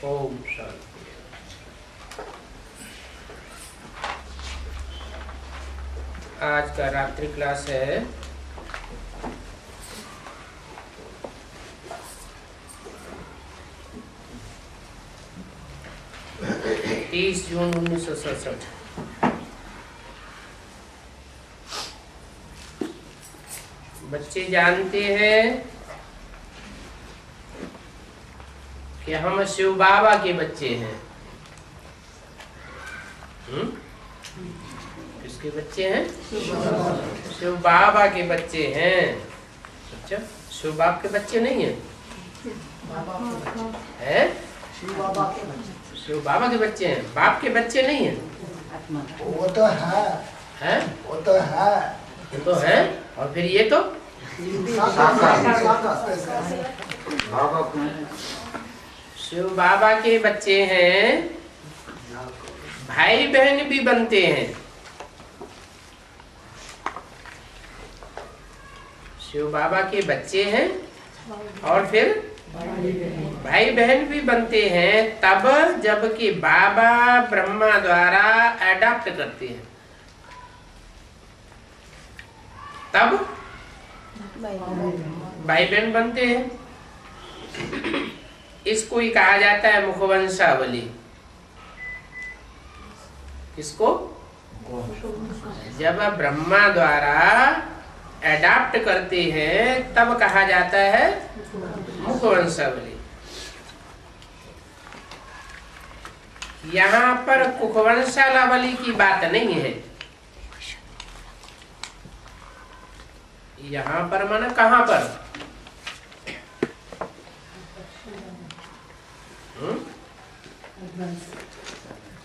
ओम शांति। आज का रात्रि क्लास है 30 जून 1967। बच्चे जानते हैं कि हम शिव बाबा के बच्चे हैं। किसके बच्चे हैं? शिव बाबा के बच्चे हैं। अच्छा, शिव बाबा के बच्चे नहीं हैं? हैं? शिव बाबा के बच्चे हैं, बाप के बच्चे नहीं हैं। वो तो है। हैं? वो तो है। वो तो है। और फिर ये तो शिव बाबा के बच्चे हैं, भाई बहन भी बनते हैं। शिव बाबा के बच्चे हैं और फिर भाई बहन भी बनते हैं, तब जबकि बाबा ब्रह्मा द्वारा अडॉप्ट करते हैं, तब भाई बहन बनते हैं। इसको ही कहा जाता है मुखवंशावली। किसको? जब ब्रह्मा द्वारा अडॉप्ट करते हैं तब कहा जाता है मुखवंशावली। यहाँ पर कुखवंशावली की बात नहीं है। यहाँ पर माना कहाँ पर?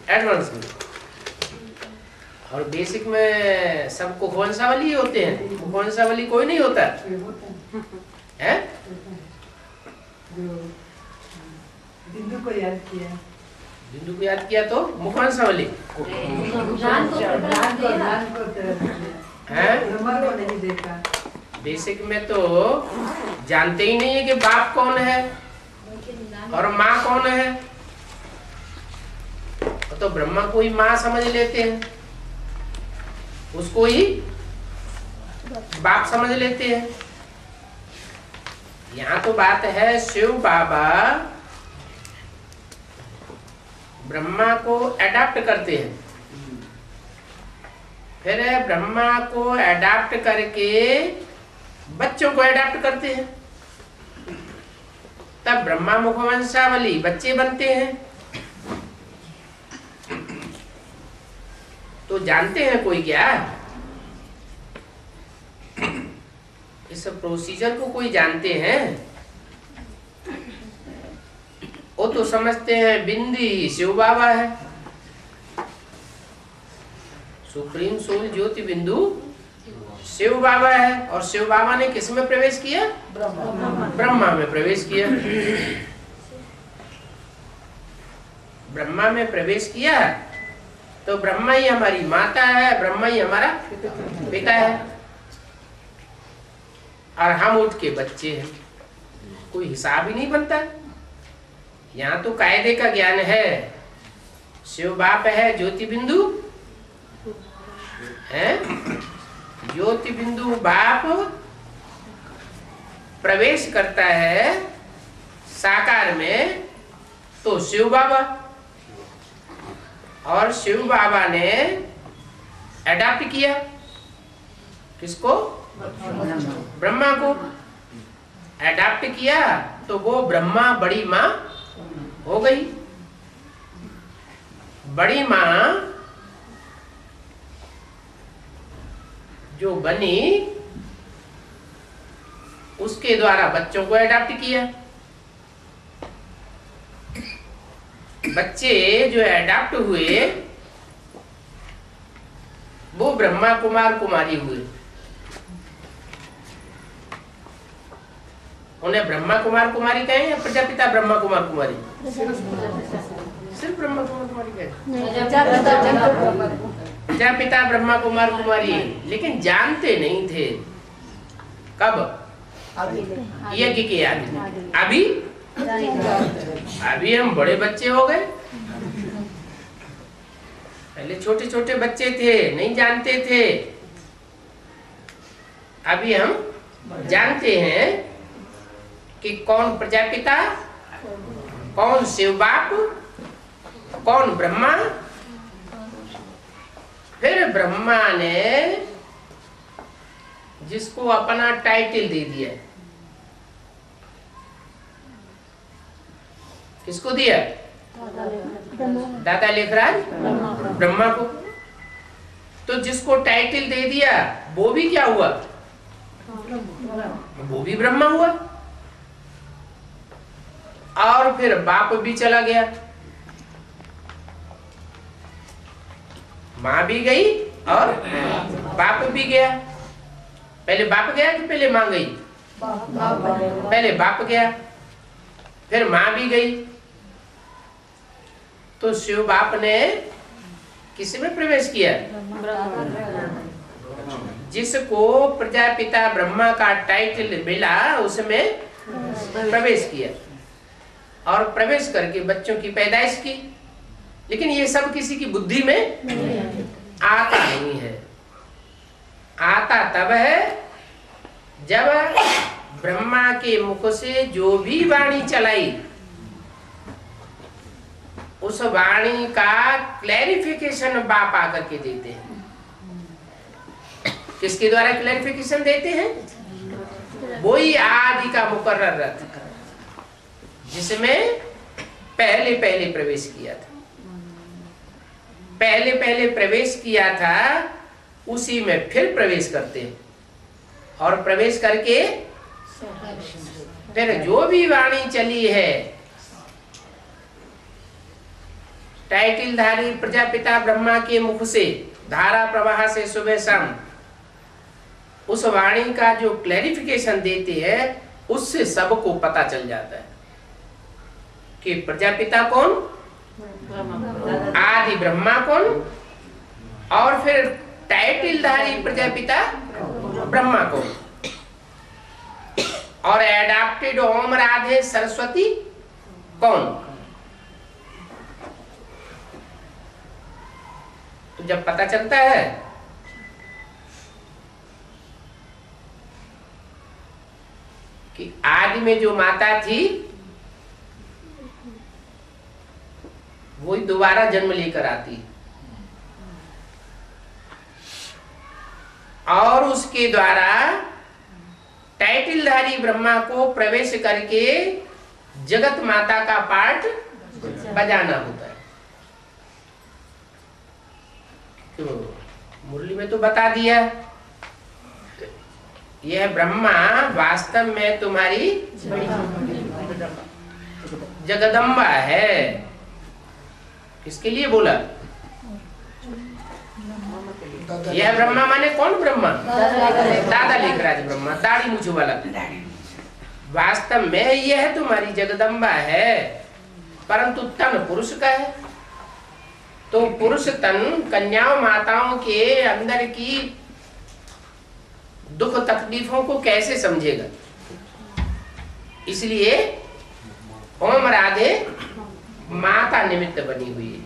एडवांस में। और बेसिक में सब कुखवंशावली होते हैं। मुखवंशावली कोई नहीं होता है। बिंदु को याद किया। बिंदु को याद किया तो मुखवंशावली है। नहीं देखा। बेसिक में तो जानते ही नहीं है कि बाप कौन है और माँ कौन है। तो ब्रह्मा को ही माँ समझ लेते हैं, उसको ही बाप समझ लेते हैं। यहाँ तो बात है शिव बाबा ब्रह्मा को अडॉप्ट करते हैं, फिर ब्रह्मा को अडॉप्ट करके बच्चों को अडॉप्ट करते हैं, तब ब्रह्मा मुखवंशावली बच्चे बनते हैं। तो जानते हैं कोई क्या? इस प्रोसीजर को कोई जानते हैं? वो तो समझते हैं बिंदी शिव बाबा है, सुप्रीम सोल ज्योति बिंदु शिव बाबा है। और शिव बाबा ने किस में प्रवेश किया? ब्रह्मा में प्रवेश किया। ब्रह्मा में प्रवेश किया तो ब्रह्मा ही हमारी माता है, ब्रह्मा ही हमारा पिता है, और हम उसके बच्चे हैं। कोई हिसाब ही नहीं बनता। यहाँ तो कायदे का ज्ञान है। शिव बाप है, ज्योति बिंदु है, ज्योति बिंदु बाप प्रवेश करता है साकार में तो शिव बाबा, और शिव बाबा ने अडॉप्ट किया किसको? ब्रह्मा को अडॉप्ट किया तो वो ब्रह्मा बड़ी माँ हो गई। बड़ी माँ जो बनी उसके द्वारा बच्चों को अडॉप्ट किया। बच्चे जो अडॉप्ट हुए वो ब्रह्मा कुमार कुमारी हुए। उन्हें ब्रह्मा कुमार कुमारी कहें या प्रजापिता ब्रह्मा कुमार कुमारी? सिर्फ ब्रह्मा कुमार कुमारी कहें। प्रजापिता ब्रह्मा कुमार कुमारी, लेकिन जानते नहीं थे। कब? यज्ञ के आदि। अभी अभी हम बड़े बच्चे हो गए, पहले छोटे छोटे बच्चे थे, नहीं जानते थे। अभी हम जानते हैं कि कौन प्रजापिता, कौन शिव बाप, कौन ब्रह्मा। फिर ब्रह्मा ने जिसको अपना टाइटल दे दिया, किसको दिया? दादा लेखराज ब्रह्मा को। तो जिसको टाइटल दे दिया वो भी क्या हुआ? वो भी ब्रह्मा हुआ। और फिर बाप भी चला गया, माँ भी गई और बाप भी गया। पहले बाप गया कि पहले माँ गई? पहले बाप गया, फिर माँ भी गई। तो शिव बाप ने किसी में प्रवेश किया? जिसको प्रजापिता ब्रह्मा का टाइटल मिला उसमें प्रवेश किया और प्रवेश करके बच्चों की पैदाइश की। लेकिन ये सब किसी की बुद्धि में आता नहीं है। आता तब है जब ब्रह्मा के मुख से जो भी वाणी चलाई उस वाणी का क्लैरिफिकेशन बाप आकर के देते हैं। किसके द्वारा क्लैरिफिकेशन देते हैं? वही आदि का मुकर्रर रथ जिसमें पहले पहले प्रवेश किया था, पहले पहले प्रवेश किया था, उसी में फिर प्रवेश करते हैं। और प्रवेश करके फिर जो भी वाणी चली है टाइटलधारी प्रजापिता ब्रह्मा के मुख से धारा प्रवाह से सुबह शाम, उस वाणी का जो क्लैरिफिकेशन देते हैं उससे सबको पता चल जाता है कि प्रजापिता कौन, आदि ब्रह्मा कौन, और फिर टाइटलधारी प्रजापिता ब्रह्मा कौन, और एडाप्टेड ओम राधे सरस्वती कौन। तो जब पता चलता है कि आदि में जो माता थी वही दोबारा जन्म लेकर आती और उसके द्वारा टाइटलधारी ब्रह्मा को प्रवेश करके जगत माता का पाठ बजाना होता है। तो मुरली में तो बता दिया, यह ब्रह्मा वास्तव में तुम्हारी जगदम्बा है। किसके लिए बोला? यह ब्रह्मा माने कौन ब्रह्मा? दादा लेखराज ब्रह्मा, दाढ़ी मूछ वाला। वास्तव में यह तुम्हारी जगदम्बा है, परंतु तन पुरुष का है। तो पुरुष तन कन्याओं माताओं के अंदर की दुख तकलीफों को कैसे समझेगा? इसलिए ओम राधे माता निमित्त बनी हुई है।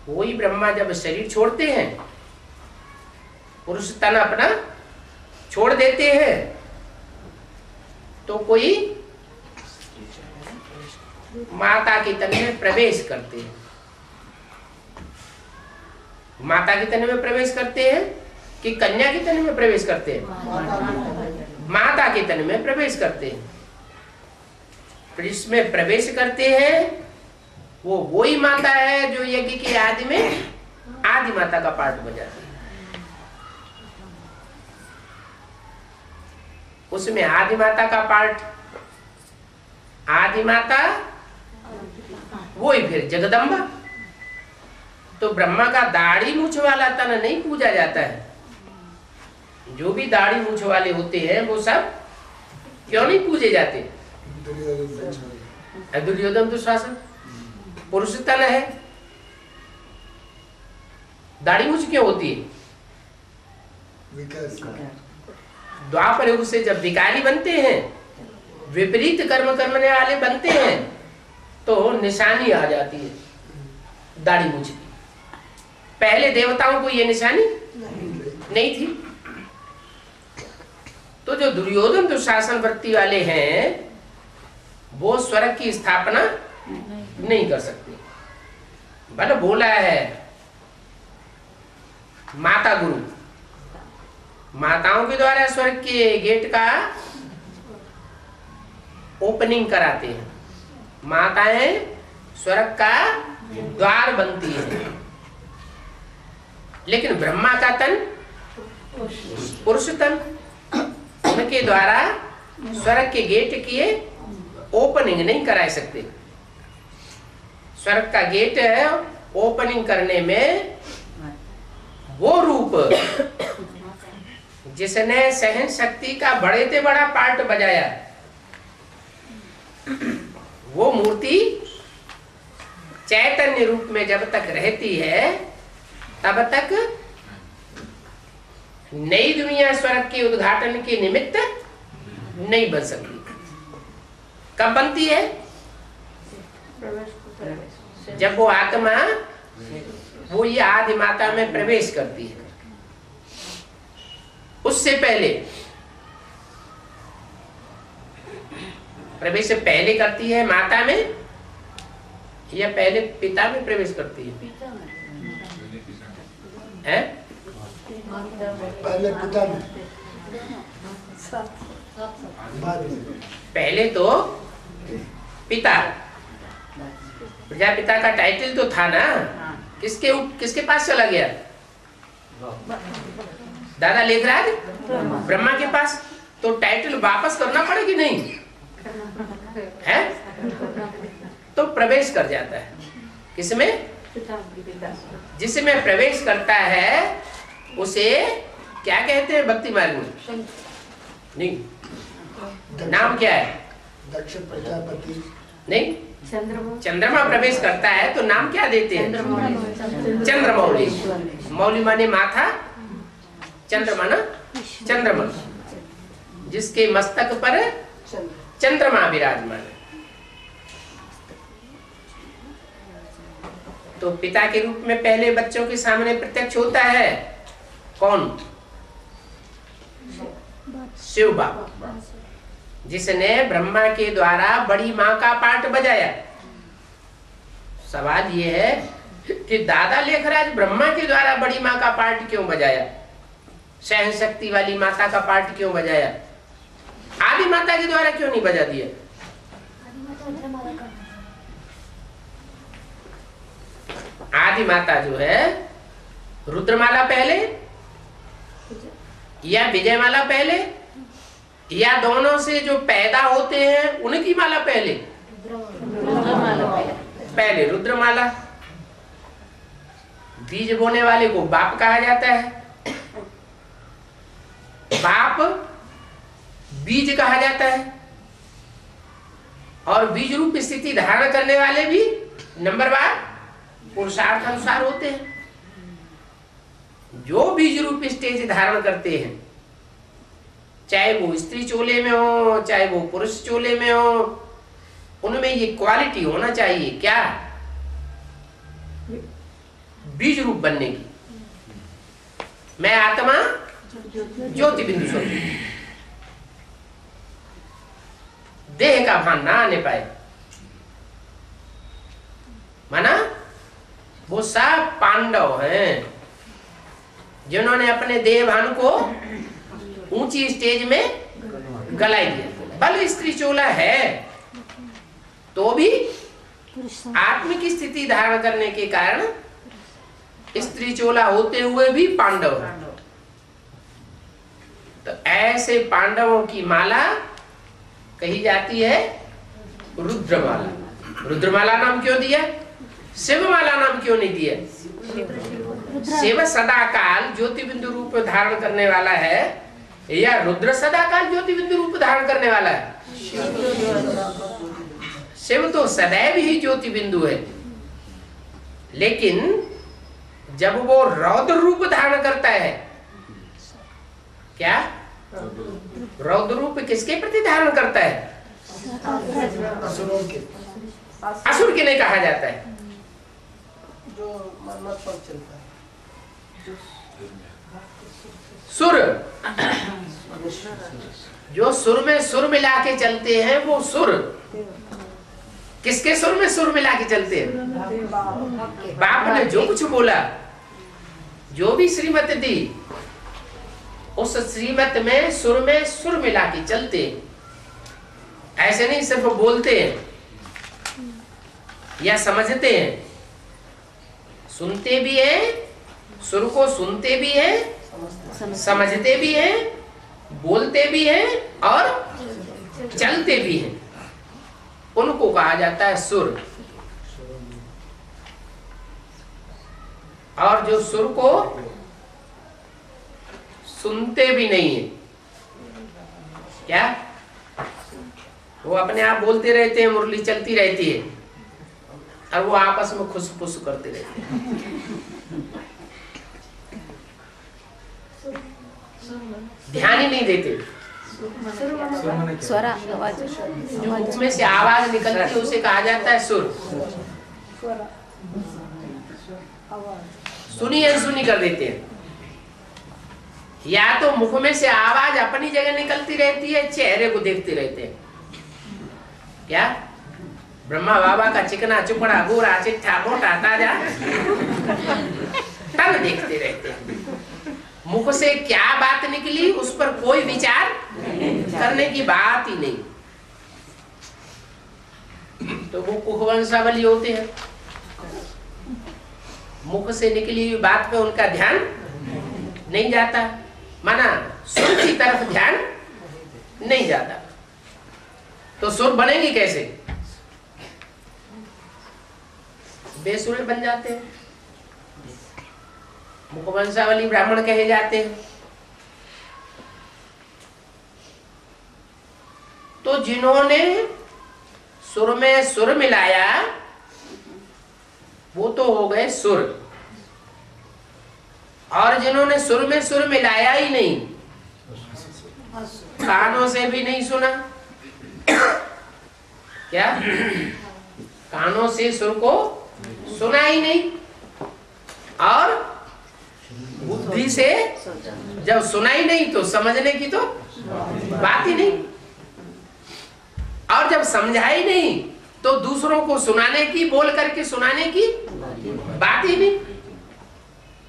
वही ब्रह्मा जब शरीर छोड़ते हैं, पुरुष तन अपना छोड़ देते हैं, तो कोई माता के तन में प्रवेश करते हैं। माता के तन में प्रवेश करते हैं कि कन्या के तन में प्रवेश करते हैं? माता के तन में प्रवेश करते हैं। फिर इसमें प्रवेश करते हैं, वो वही माता है जो यज्ञ के आदि में आदि माता का पाठ बजाती है। उसमें आदि माता का पाठ, आदि माता वही फिर जगदम्बा। तो ब्रह्मा का दाढ़ी मूछ वाला तन नहीं पूजा जाता है। जो भी दाढ़ी मूछ वाले होते हैं वो सब क्यों नहीं पूजे जाते? दुर्योधन दुशासन पुरुष तन है, दाढ़ी मूछ क्यों होती है? द्वापर युग से जब विकारी बनते हैं, विपरीत कर्म करने वाले बनते हैं, तो निशानी आ जाती है दाढ़ी मूंछ की। पहले देवताओं को ये निशानी नहीं थी। तो जो दुर्योधन दुशासन वृत्ति वाले हैं वो स्वर्ग की स्थापना नहीं कर सकते। भले बोला है माता गुरु, माताओं के द्वारा स्वर्ग के गेट का ओपनिंग कराते हैं, माताएं स्वर्ग का द्वार बनती है। लेकिन ब्रह्मा का तन पुरुष तन, उनके द्वारा स्वर्ग के गेट की ओपनिंग नहीं करा सकते। स्वर्ग का गेट ओपनिंग करने में वो रूप जिसने सहन शक्ति का बड़े से बड़ा पार्ट बजाया, वो मूर्ति चैतन्य रूप में जब तक रहती है तब तक नई दुनिया स्वर्ग के उद्घाटन के निमित्त नहीं बन सकती। कब बनती है? जब वो आत्मा वो ये आदि माता में प्रवेश करती है। उससे पहले प्रवेश से पहले करती है माता में या पहले पिता में प्रवेश करती है? पहले पिता में, पहले तो पिता, प्रजापिता का टाइटल तो था ना, किसके पास चला गया? दादा लेखराज ब्रह्मा के पास। तो टाइटल वापस करना पड़ेगी नहीं है? तो प्रवेश कर जाता है किसमें? जिसमें प्रवेश करता है उसे क्या कहते हैं भक्ति मार्ग में? नहीं, नाम क्या है? दक्ष प्रजापति। नहीं, चंद्रमा प्रवेश करता है तो नाम क्या देते हैं? चंद्रमौली। मौली माने माथा, चंद्रमा ना, चंद्रमा, जिसके मस्तक पर चंद्रमा विराजमान है। तो पिता के रूप में पहले बच्चों के सामने प्रत्यक्ष होता है कौन? शिव बाबा, जिसने ब्रह्मा के द्वारा बड़ी माँ का पार्ट बजाया। सवाल ये है कि दादा लेखराज ब्रह्मा के द्वारा बड़ी माँ का पार्ट क्यों बजाया? सहन शक्ति वाली माता का पार्ट क्यों बजाया? आदि माता के द्वारा क्यों नहीं बजा दिया? आदि माता जो है रुद्रमाला पहले या विजयमाला पहले या दोनों से जो पैदा होते हैं उनकी माला पहले? पहले रुद्रमाला। बीज बोने वाले को बाप कहा जाता है, बाप बीज कहा जाता है, और बीज रूप स्थिति धारण करने वाले भी नंबरवार पुरुषार्थ अनुसार होते हैं। जो बीज रूप स्टेज धारण करते हैं, चाहे वो स्त्री चोले में हो चाहे वो पुरुष चोले में हो, उनमें ये क्वालिटी होना चाहिए क्या? बीज रूप बनने की। मैं आत्मा ज्योति बिंदु स्वरूप, देह का भान ना आने पाए। माना वो सब पांडव हैं जिन्होंने अपने देह भान को ऊंची स्टेज में गलाई दिया। बल स्त्री चोला है तो भी आत्मिक स्थिति धारण करने के कारण स्त्री चोला होते हुए भी पांडव है। तो ऐसे पांडवों की माला कही जाती है रुद्रमाला। रुद्रमाला नाम क्यों दिया? शिवमाला नाम क्यों नहीं दिया? शिव सदा काल ज्योति बिंदु रूप धारण करने वाला है या रुद्र सदा काल ज्योति बिंदु रूप धारण करने वाला है? शिव तो सदैव ही ज्योति बिंदु है, लेकिन जब वो रौद्र रूप धारण करता है, क्या रौद्र रूप किसके प्रति धारण करता है? असुरों के। असुर के नहीं कहा जाता है। जो मन्नत पर चलता है, सुर, जो सुर में सुर मिला के चलते हैं वो सुर। किसके सुर में सुर मिला के चलते हैं? बाप ने जो कुछ बोला, जो भी श्रीमत दी, उस श्रीमत में सुर मिला के चलते हैं। ऐसे नहीं सिर्फ बोलते हैं या समझते हैं, सुनते भी हैं, सुर को सुनते भी हैं, समझते भी हैं, बोलते भी हैं और चलते भी हैं। उनको कहा जाता है सुर। और जो सुर को सुनते भी नहीं है, क्या वो अपने आप बोलते रहते हैं, मुरली चलती रहती है और वो आपस में खुश करते रहते हैं, ध्यान ही नहीं देते। स्वरा आवाज, जो मुख में से आवाज निकलती है उसे कहा जाता है सुर। सुनी अनसुनी कर देते हैं। या तो मुख में से आवाज अपनी जगह निकलती रहती है, चेहरे को देखते रहते हैं। क्या ब्रह्मा बाबा का चिकना चुपड़ा गोरा चिट्ठा मोटा ताजा तब देखते रहते हैं। मुख से क्या बात निकली उस पर कोई विचार करने की बात ही नहीं। तो वो कुहवंशावली होते हैं। मुख से निकली हुई बात पे उनका ध्यान नहीं जाता, माना सुर की तरफ ध्यान नहीं जाता। तो सुर बनेगी कैसे? बेसुरे बन जाते हैं, मुखवंशावली ब्राह्मण कहे जाते हैं। तो जिन्होंने सुर में सुर मिलाया वो तो हो गए सुर, और जिन्होंने सुर में सुर मिलाया ही नहीं, कानों से भी नहीं सुना, क्या कानों से सुर को सुना ही नहीं, और बुद्धि से जब सुना ही नहीं तो समझने की तो बात ही नहीं, और जब समझा ही नहीं तो दूसरों को सुनाने की, बोल करके सुनाने की बात ही नहीं।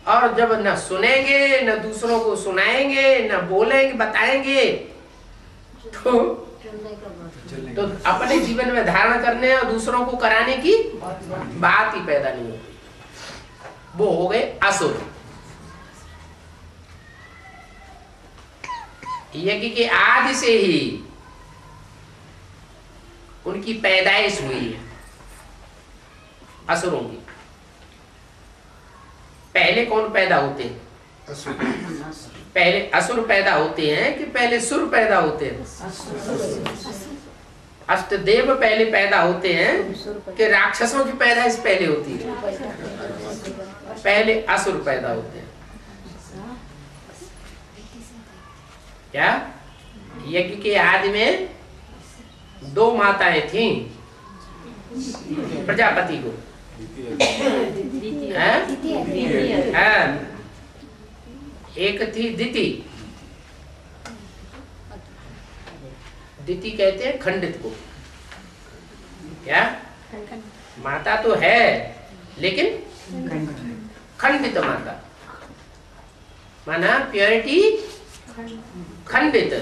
और जब न सुनेंगे न दूसरों को सुनाएंगे न बोलेंगे बताएंगे तो अपने जीवन में धारण करने और दूसरों को कराने की बात ही पैदा नहीं होती। वो हो गए असुर। यज्ञ के आदि से ही उनकी पैदाइश हुई है असुरों की। पहले कौन पैदा होते हैं? पहले असुर पैदा होते हैं कि पहले सुर पैदा होते हैं? अष्टदेव पहले पैदा होते हैं कि राक्षसों की पैदाइश पहले होती है? पहले असुर पैदा होते हैं। क्या यज्ञ के आदि में दो माताएं थीं प्रजापति को, एक थी दिति। दिति कहते हैं खंडित को। क्या माता तो है लेकिन खंडित माता, माना प्योरिटी खंडित।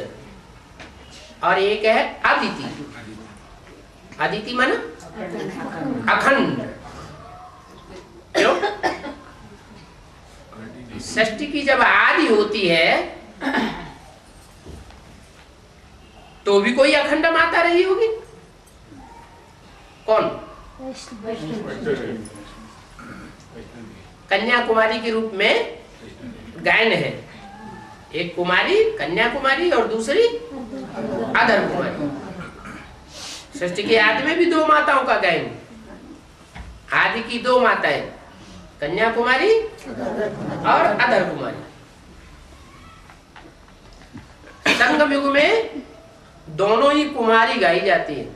और एक है अदिति। अदिति माना अखंड। क्यों? षष्ठी की जब आदि होती है तो भी कोई अखंड माता रही होगी। कौन? कन्याकुमारी के रूप में गायन है। एक कुमारी कन्याकुमारी और दूसरी अधर कुमारी। षष्ठी के आदि में भी दो माताओं का गायन। आदि की दो माताएं, कन्याकुमारी और अधर कुमारी। संगम युग में दोनों ही कुमारी गाई जाती है,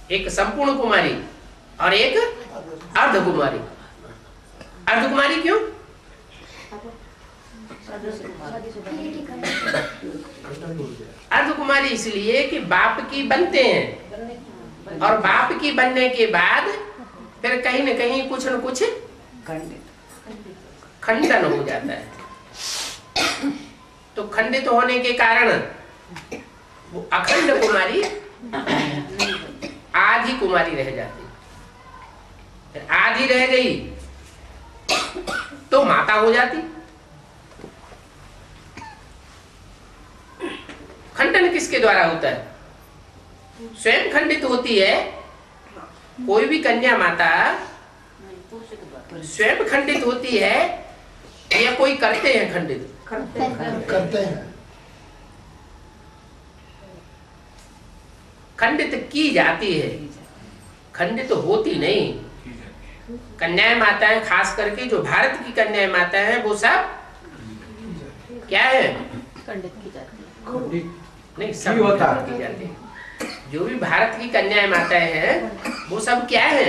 एक संपूर्ण कुमारी और एक अर्ध कुमारी। अर्ध कुमारी क्यों? अर्ध कुमारी इसलिए कि बाप की बनते हैं और बाप की बनने के बाद फिर कहीं न कहीं कुछ न कुछ खंडन हो जाता है। तो खंडित होने के कारण वो अखंड कुमारी आधी कुमारी रह जाती, फिर आधी रह गई तो माता हो जाती। खंडन किसके द्वारा होता है? स्वयं खंडित होती है। कोई भी कन्या माता स्वयं खंडित होती है या कोई करते हैं खंडित? करते हैं। खंडित की जाती है, खंडित होती नहीं। कन्याएं माताएं, खास करके जो भारत की कन्याएं माताएं हैं, वो सब क्या है? खंडित की जाती है। नहीं, सब होता की जाती है। जो भी भारत की कन्याएं माताएं हैं वो सब क्या है?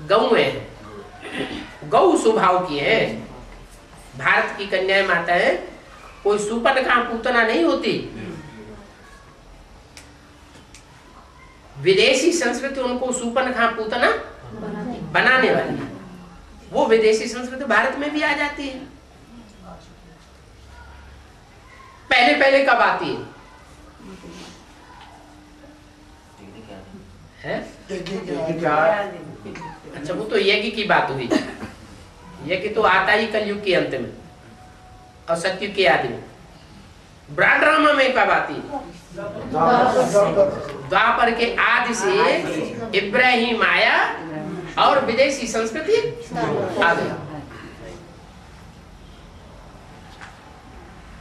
गौ है, गौ स्वभाव की है। भारत की कन्याएं माताएं कोई सुपर्णखा पूतना नहीं होती। विदेशी संस्कृति उनको सुपर्णखा पूतना बनाने वाली है। वो विदेशी संस्कृति भारत में भी आ जाती है। पहले पहले कब आती है? अच्छा, वो तो यज्ञ की बात हुई। यज्ञ तो आता ही कलयुग के अंत में और सतयुग के आदि में। ब्रॉड ड्रामा में कब आती है? द्वापर के आदि से इब्राहिम आया और विदेशी संस्कृति आ गई।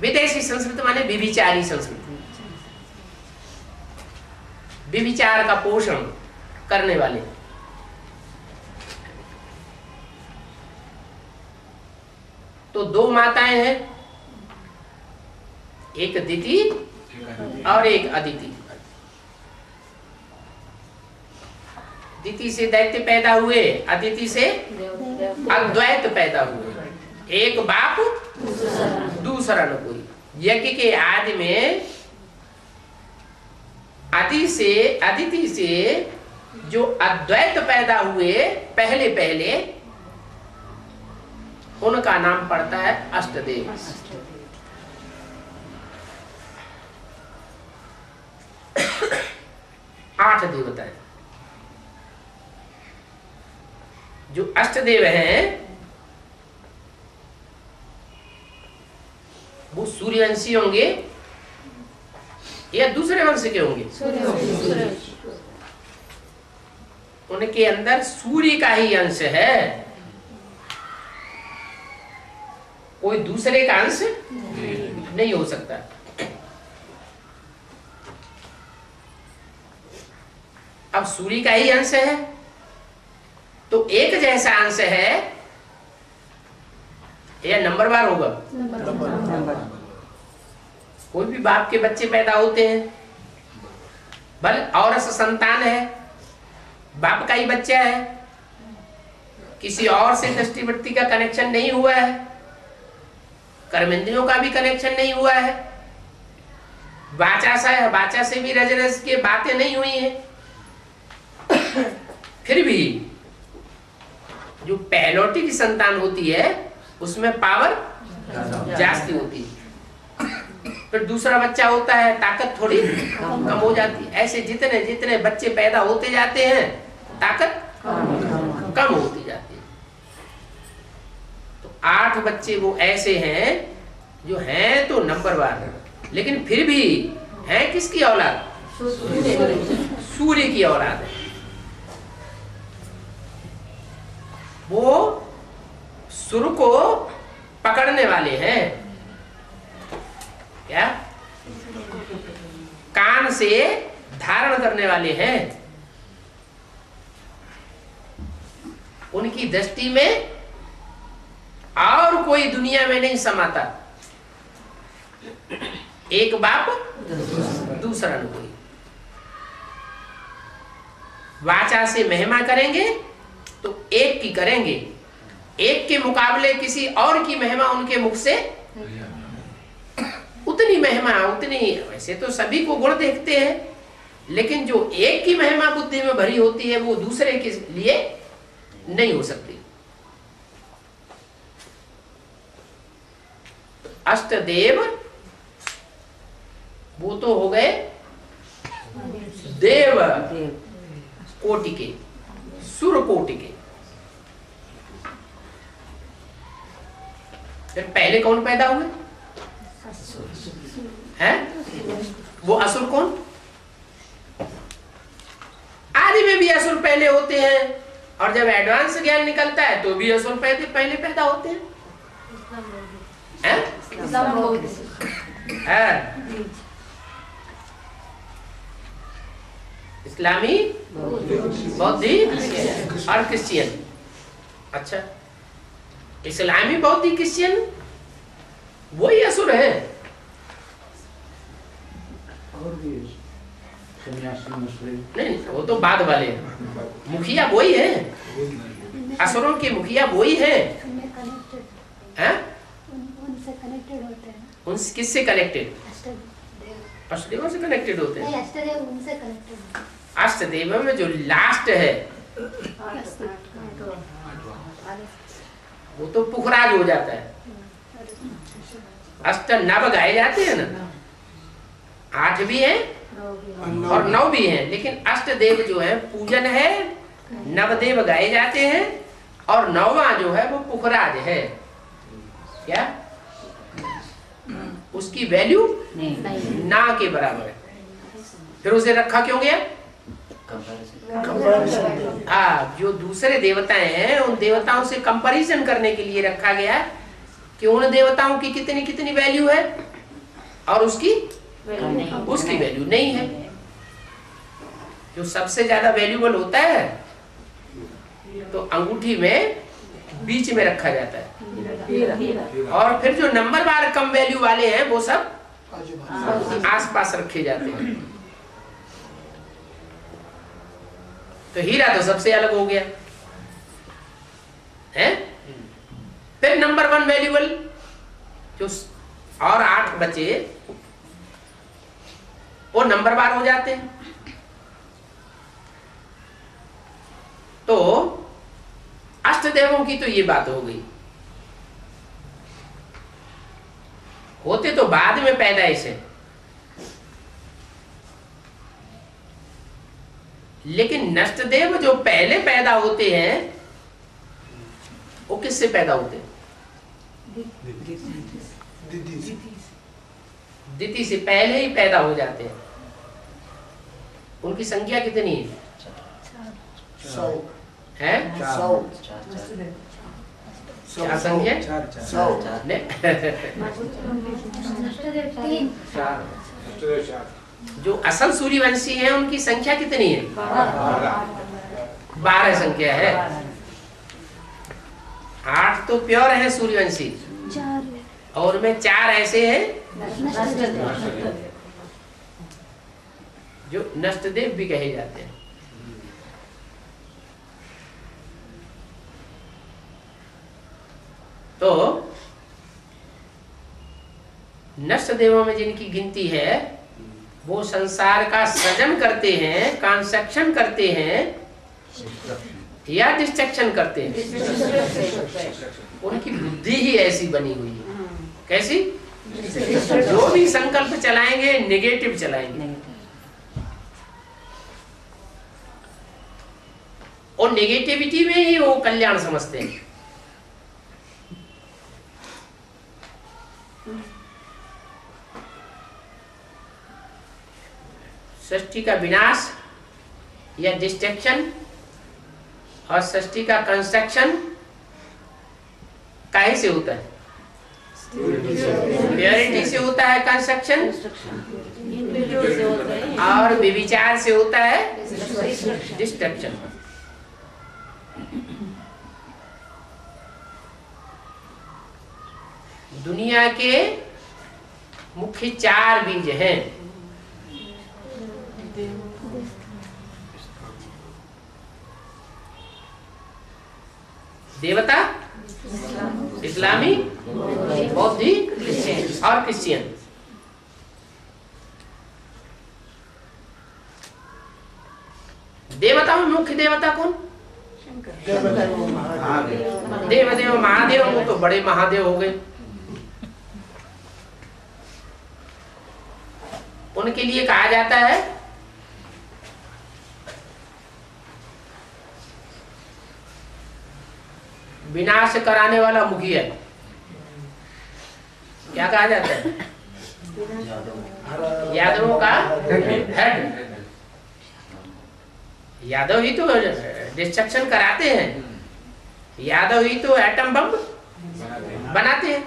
विदेशी संस्कृति माने विभिचारी संस्कृति, विभिचार का पोषण करने वाले। तो दो माताएं हैं, एक दिति और एक अदिति। दिति से दैत्य पैदा हुए, अदिति से अद्वैत पैदा हुए। एक बाप दूसरा न कोई। यज्ञ के आदि में अदिति से जो अद्वैत पैदा हुए पहले पहले, उनका नाम पड़ता है अष्टदेव। आठ देवता है। जो अष्टदेव हैं वो सूर्यवंशी होंगे या दूसरे वंश के होंगे? उनके अंदर सूर्य का ही अंश है, कोई दूसरे का अंश नहीं हो सकता। अब सूर्य का ही अंश है तो एक जैसा अंश है या नंबरवार होगा? कोई भी बाप के बच्चे पैदा होते हैं, भले औरस संतान है, बाप का ही बच्चा है, किसी और से दृष्टिवृत्ति का कनेक्शन नहीं हुआ है, कर्मेंद्रियों का भी कनेक्शन नहीं हुआ है, वाचा से भी रज रज के बातें नहीं हुई है, फिर भी जो पहलौटी की संतान होती है उसमें पावर जास्ती होती है। फिर दूसरा बच्चा होता है, ताकत थोड़ी कम हो जाती है। ऐसे जितने जितने बच्चे पैदा होते जाते हैं ताकत कम होती जाती है। तो 8 बच्चे वो ऐसे हैं जो हैं तो नंबरवार, लेकिन फिर भी हैं किसकी औलाद? सूर्य की औलाद है। वो सुर को पकड़ने वाले हैं। क्या? कान से धारण करने वाले हैं। उनकी दृष्टि में और कोई दुनिया में नहीं समाता। एक बाप दूसरा न कोई। वाचा से महिमा करेंगे तो एक की करेंगे, एक के मुकाबले किसी और की महिमा उनके मुख से उतनी महिमा उतनी। वैसे तो सभी को गुण देखते हैं, लेकिन जो एक की महिमा बुद्धि में भरी होती है वो दूसरे के लिए नहीं हो सकती। अष्टदेव वो तो हो गए देव कोटि के, सुर कोटि के। फिर पहले कौन पैदा हुए हैं? वो असुर कौन? आदि में भी असुर पहले होते हैं, और जब एडवांस ज्ञान निकलता है तो भी असुर पहले पैदा होते हैं। इस्लामी, बौद्धिक और क्रिश्चियन। अच्छा, इस्लामी, बौद्धिक, क्रिश्चियन वही असुर है। नहीं, वो तो बाद वाले हैं। मुखिया वही है, असुरों के मुखिया वही है। उनसे कनेक्टेड होते हैं। उनसे किससे कनेक्टेड? अष्टदेवों से कनेक्टेड होते हैं। अष्टदेव उनसे कनेक्टेड। अष्टदेव में जो लास्ट है वो तो पुखराज हो जाता है। अष्ट नव गाए जाते हैं ना, 8 भी हैं और 9 भी हैं, लेकिन अष्टदेव जो है पूजन है, नवदेव गाए जाते हैं, और 9वां जो है वो पुखराज है। क्या उसकी वैल्यू ना के बराबर है? फिर उसे रखा क्यों गया? जो दूसरे देवताएं हैं उन देवताओं से कंपैरिजन करने के लिए रखा गया कि उन देवताओं की कितनी कितनी वैल्यू है और उसकी वैल्यू नहीं है। जो सबसे ज्यादा वैल्यूबल होता है तो अंगूठी में बीच में रखा जाता है, और फिर जो नंबर बार कम वैल्यू वाले हैं वो सब आसपास रखे जाते हैं। तो हीरा तो सबसे अलग हो गया है। फिर नंबर 1 वैल्यूबल जो और 8 बचे वो नंबर बार हो जाते हैं। तो अष्टदेवों की तो ये बात हो गई। होते तो बाद में पैदाइश है, लेकिन नष्टदेव जो पहले पैदा होते हैं वो किससे पैदा होते हैं? दिति से पहले ही पैदा हो जाते हैं। उनकी संख्या कितनी है? 100 है? 100 क्या संख्या? 100 जो असल सूर्यवंशी हैं उनकी संख्या कितनी है? 12 संख्या है। 8 तो प्योर है सूर्यवंशी, और में 4 ऐसे हैं जो नष्टदेव भी कहे जाते हैं। तो नष्टदेवों में जिनकी गिनती है वो संसार का सृजन करते हैं, कंस्ट्रक्शन करते हैं या डिस्ट्रक्शन करते हैं। उनकी बुद्धि ही ऐसी बनी हुई है। कैसी? जो भी संकल्प चलाएंगे नेगेटिव चलाएंगे, और नेगेटिविटी में ही वो कल्याण समझते हैं। सृष्टि का विनाश या डिस्ट्रक्शन और सृष्टि का कंस्ट्रक्शन काहे से होता है? प्योरिटी से होता है कंस्ट्रक्शन, और विविचार से होता है डिस्ट्रक्शन। दुनिया के मुख्य 4 बीज हैं। देवता, इस्लामी, बौद्धी और क्रिश्चियन। देवता में मुख्य देवता कौन? देवदेव महादेव। वो तो बड़े महादेव हो गए। उनके लिए कहा जाता है विनाश कराने वाला मुखिया। क्या कहा जाता है? यादवों का हेड। यादव ही तो डिस्ट्रक्शन कराते हैं, यादव ही तो एटम बम बनाते हैं।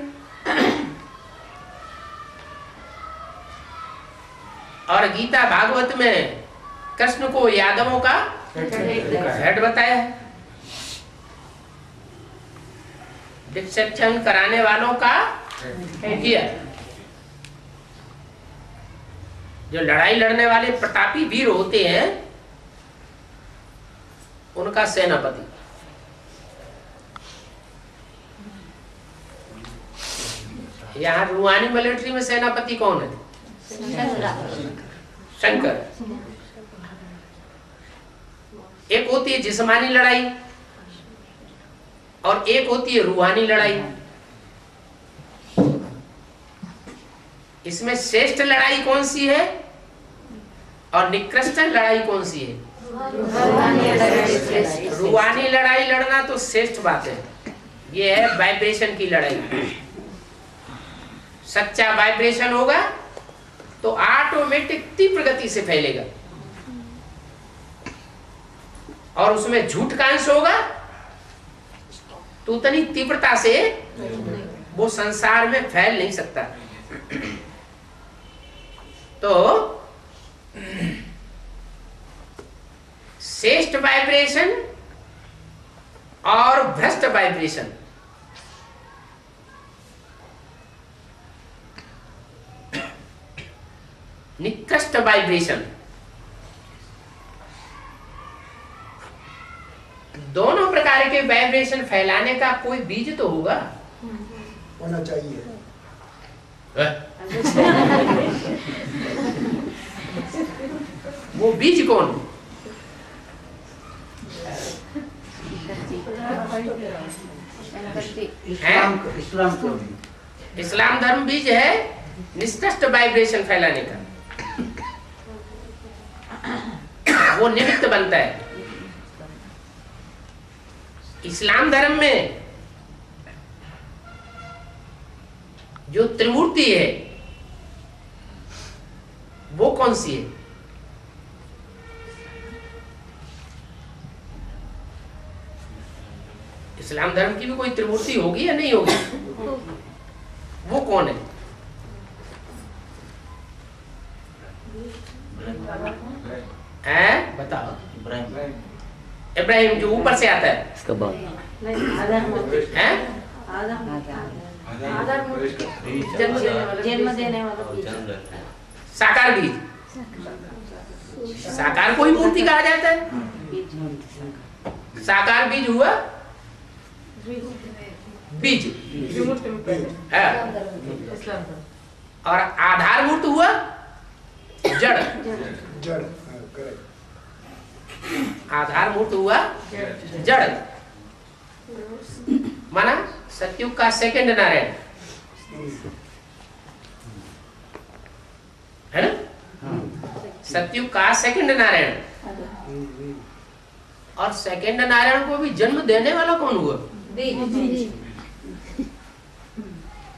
और गीता भागवत में कृष्ण को यादवों का हेड बताया है। डिस्ट्रक्शन कराने वालों का मुखिया। जो लड़ाई लड़ने वाले प्रतापी वीर होते हैं उनका सेनापति। यहाँ रूहानी मिलिट्री में सेनापति कौन है? शंकर। एक होती है जिस्मानी लड़ाई और एक होती है रूहानी लड़ाई। इसमें श्रेष्ठ लड़ाई कौन सी है और निकृष्ट लड़ाई कौन सी है? रूहानी लड़ाई लड़ना तो श्रेष्ठ बात है। ये है वाइब्रेशन की लड़ाई। सच्चा वाइब्रेशन होगा तो ऑटोमेटिक तीव्र गति से फैलेगा, और उसमें झूठ का अंश होगा तो उतनी तीव्रता से वो संसार में फैल नहीं सकता। तो श्रेष्ठ वाइब्रेशन और भ्रष्ट वाइब्रेशन, निकृष्ट वाइब्रेशन, दोनों प्रकार के वाइब्रेशन फैलाने का कोई बीज तो होगा, होना चाहिए। वो बीज कौन? इस्लाम धर्म बीज है निष्कृष्ट वाइब्रेशन फैलाने का। वो निमित्त बनता है। इस्लाम धर्म में जो त्रिमूर्ति है वो कौन सी है? इस्लाम धर्म की भी कोई त्रिमूर्ति होगी या नहीं होगी? वो कौन है? बताओ। इब्राहिम जो ऊपर से आता है, जन्म देने वाला साकार बीज। साकार को ही मूर्ति कहा जाता है। साकार बीज हुआ बीज है, और आधारभूत हुआ जड़। जड़। आधारभूत हुआ जड़। माना सतयुग का सेकंड नारायण है ना? सतयुग का सेकंड नारायण। और सेकंड नारायण को भी जन्म देने वाला कौन हुआ?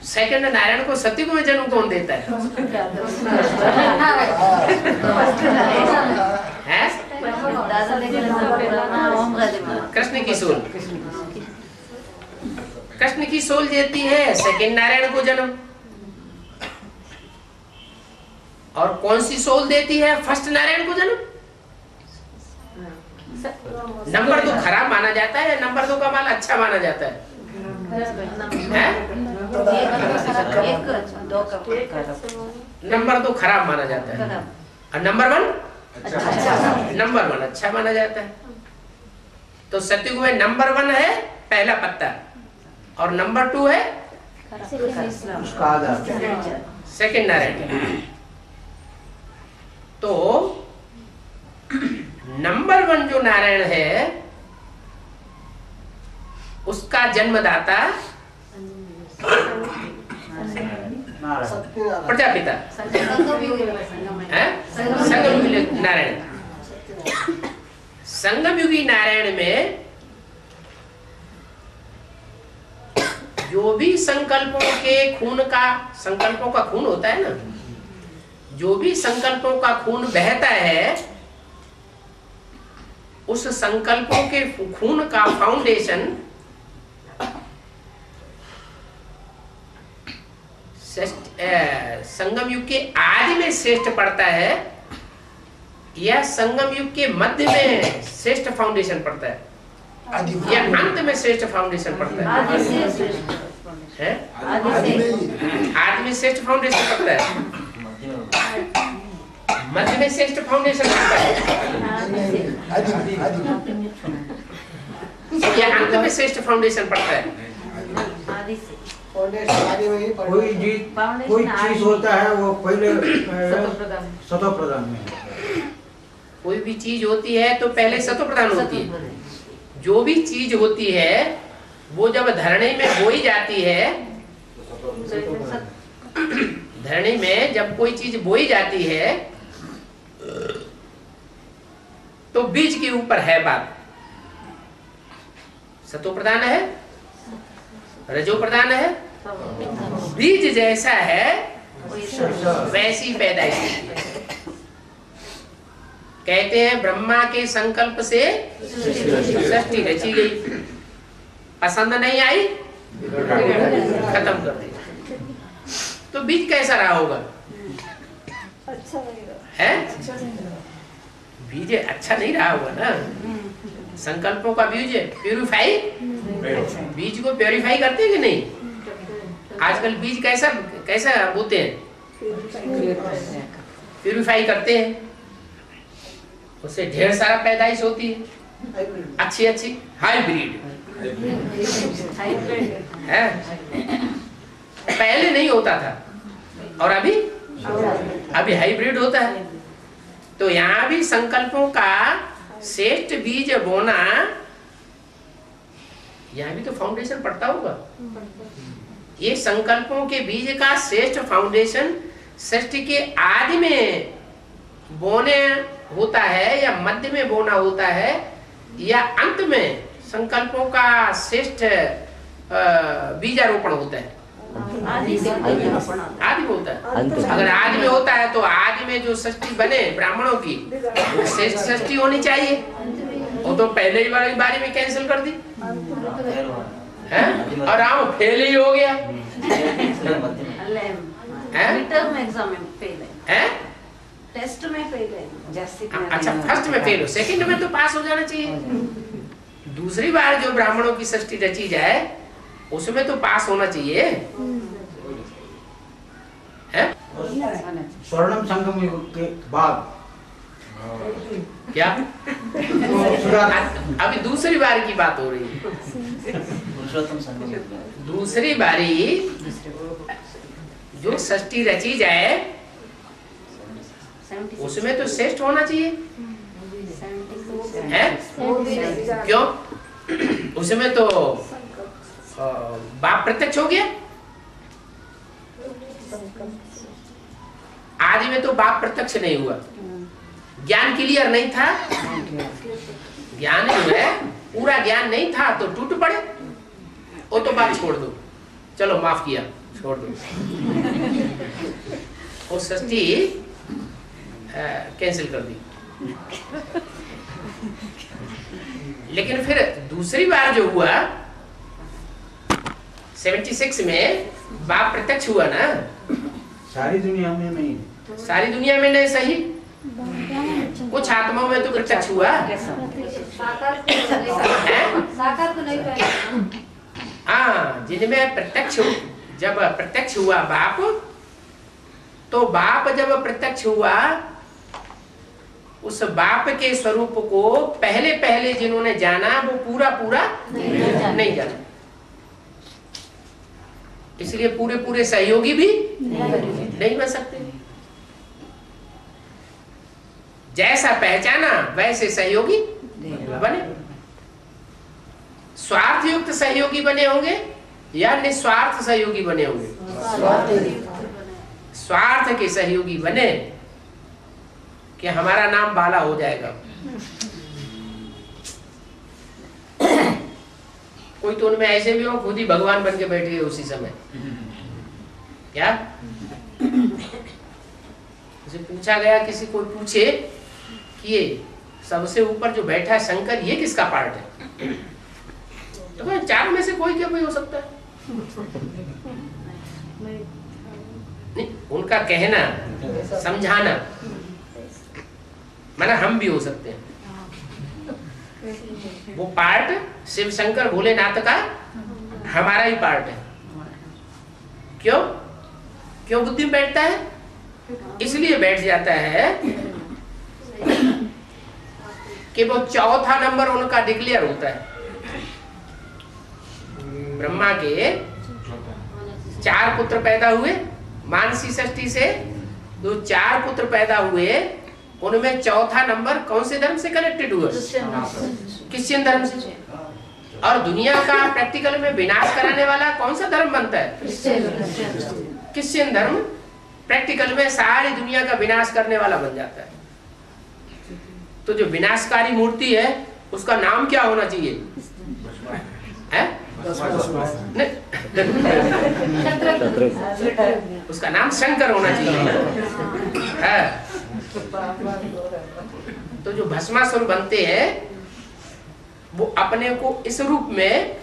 सेकंड नारायण को सतयुग में जन्म कौन देता है? कृष्ण की सोल। कृष्ण की सोल देती है सेकंड नारायण को जन्म। और कौन सी सोल देती है फर्स्ट नारायण को जन्म? नंबर 2 खराब माना जाता है, नंबर 2 का माल अच्छा माना जाता है? नंबर 2 खराब माना जाता है और नंबर 1 अच्छा माना जाता है। तो सतयुग में नंबर 1 है पहला पत्ता और नंबर 2 है सेकंड नारायण। तो नंबर 1 जो नारायण है उसका जन्मदाता प्रजापिता संगमयुगी नारायण। संगमयुगी नारायण में जो भी संकल्पों का खून होता है ना, जो भी संकल्पों का खून बहता है उस संकल्पों के खून का फाउंडेशन संगम युग के आदि में श्रेष्ठ पड़ता है या संगम युग के मध्य में श्रेष्ठ फाउंडेशन पड़ता है या अंत में श्रेष्ठ फाउंडेशन पड़ता है? आदि में श्रेष्ठ फाउंडेशन पड़ता है, मध्य में श्रेष्ठ फाउंडेशन पड़ता है या अंत में श्रेष्ठ फाउंडेशन पड़ता है? कोई चीज होता है वो पहले सतो प्रधान में, कोई भी चीज होती है तो पहले सतो प्रधान होती है। जो भी चीज होती है वो जब धरणी में बोई जाती है, धरणी में जब कोई चीज बोई जाती है तो बीज के ऊपर है बात, सतो प्रधान है, रजो प्रधान है, बीज जैसा है वैसी पैदाइश होती है। कहते हैं ब्रह्मा के संकल्प से सृष्टि रची गई, पसंद नहीं आई खत्म कर दी। तो बीज कैसा रहा होगा? अच्छा है बीज अच्छा नहीं रहा होगा ना। संकल्पों का बीज प्यूरिफाई, बीज को प्यूरिफाई करते हैं कि नहीं? आजकल बीज कैसा बोते हैं? प्यूरिफाई करते हैं, उससे ढेर सारा पैदाइश होती है, अच्छी हाइब्रिड है। पहले नहीं होता था और अभी हाइब्रिड होता है। तो यहाँ भी संकल्पों का श्रेष्ठ बीज बोना, यहाँ भी तो फाउंडेशन पड़ता होगा। ये संकल्पों के बीज का श्रेष्ठ फाउंडेशन सृष्टि के आदि में बोने होता है या मध्य में बोना होता है या अंत में संकल्पों का श्रेष्ठ बीजारोपण होता है? आदि में होता है। अगर आदि में होता है तो आदि में जो सृष्टि बने ब्राह्मणों की श्रेष्ठ सृष्टि होनी चाहिए। वो तो पहले ही वाली बारी में कैंसिल कर दी है और राम फेल ही हो गया है। टेस्ट में फेल है। अच्छा, फर्स्ट में फेल हो, सेकंड में तो पास हो जाना चाहिए। दूसरी बार जो ब्राह्मणों की सृष्टि रची जाए उसमें तो पास होना चाहिए है? स्वर्णम संगम युग के बाद क्या अभी दूसरी बार की बात हो रही है। दूसरी बारी जो सृष्टि रची जाए उसमें तो श्रेष्ठ होना चाहिए है? क्यों? उसमें तो बाप प्रत्यक्ष हो गया। आदि में तो बाप प्रत्यक्ष नहीं हुआ, ज्ञान क्लियर नहीं था, ज्ञान जो है पूरा ज्ञान नहीं था तो टूट पड़े। वो तो बात छोड़ दो, चलो माफ किया, छोड़ दो, वो सृष्टि कैंसिल कर दी। लेकिन फिर दूसरी बार जो हुआ 76 में बाप प्रत्यक्ष हुआ ना। सारी दुनिया में नहीं, सारी दुनिया में नहीं, सही कुछ आत्माओं में तो प्रत्यक्ष हुआ। हाँ, जिनमें प्रत्यक्ष जब प्रत्यक्ष हुआ बाप, तो बाप जब प्रत्यक्ष हुआ, उस बाप के स्वरूप को पहले पहले जिन्होंने जाना वो पूरा पूरा नहीं जाना, इसलिए पूरे पूरे सहयोगी भी नहीं बन सकते। जैसा पहचाना वैसे सहयोगी बने। स्वार्थ युक्त सहयोगी बने होंगे या निस्वार्थ सहयोगी बने होंगे? स्वार्थ के सहयोगी बने कि हमारा नाम बाला हो जाएगा। कोई तो उनमें ऐसे भी हो खुद ही भगवान बन के बैठ गए उसी समय। क्या उसे पूछा गया, किसी को पूछे कि ये सबसे ऊपर जो बैठा है शंकर, ये किसका पार्ट है? तो चारों में से कोई क्या कोई हो सकता है? नहीं, उनका कहना समझाना, माना हम भी हो सकते हैं। वो पार्ट शिव शंकर भोलेनाथ का हमारा ही पार्ट है। क्यों क्यों बुद्धि में बैठता है? इसलिए बैठ जाता है कि वो चौथा नंबर उनका डिक्लेयर होता है। ब्रह्मा के 4 पुत्र पैदा हुए, मानसी षष्ठी से जो 4 पुत्र पैदा हुए, उनमें चौथा नंबर कौन से धर्म से कनेक्टेड हुआ? क्रिश्चियन धर्म से। और दुनिया का प्रैक्टिकल में विनाश कराने वाला कौन सा धर्म बनता है? क्रिश्चियन धर्म प्रैक्टिकल में सारी दुनिया का विनाश करने वाला बन जाता है। तो जो विनाशकारी मूर्ति है उसका नाम क्या होना चाहिए? उसका नाम शंकर होना चाहिए। है तो जो भस्मासुर बनते हैं वो अपने को इस रूप में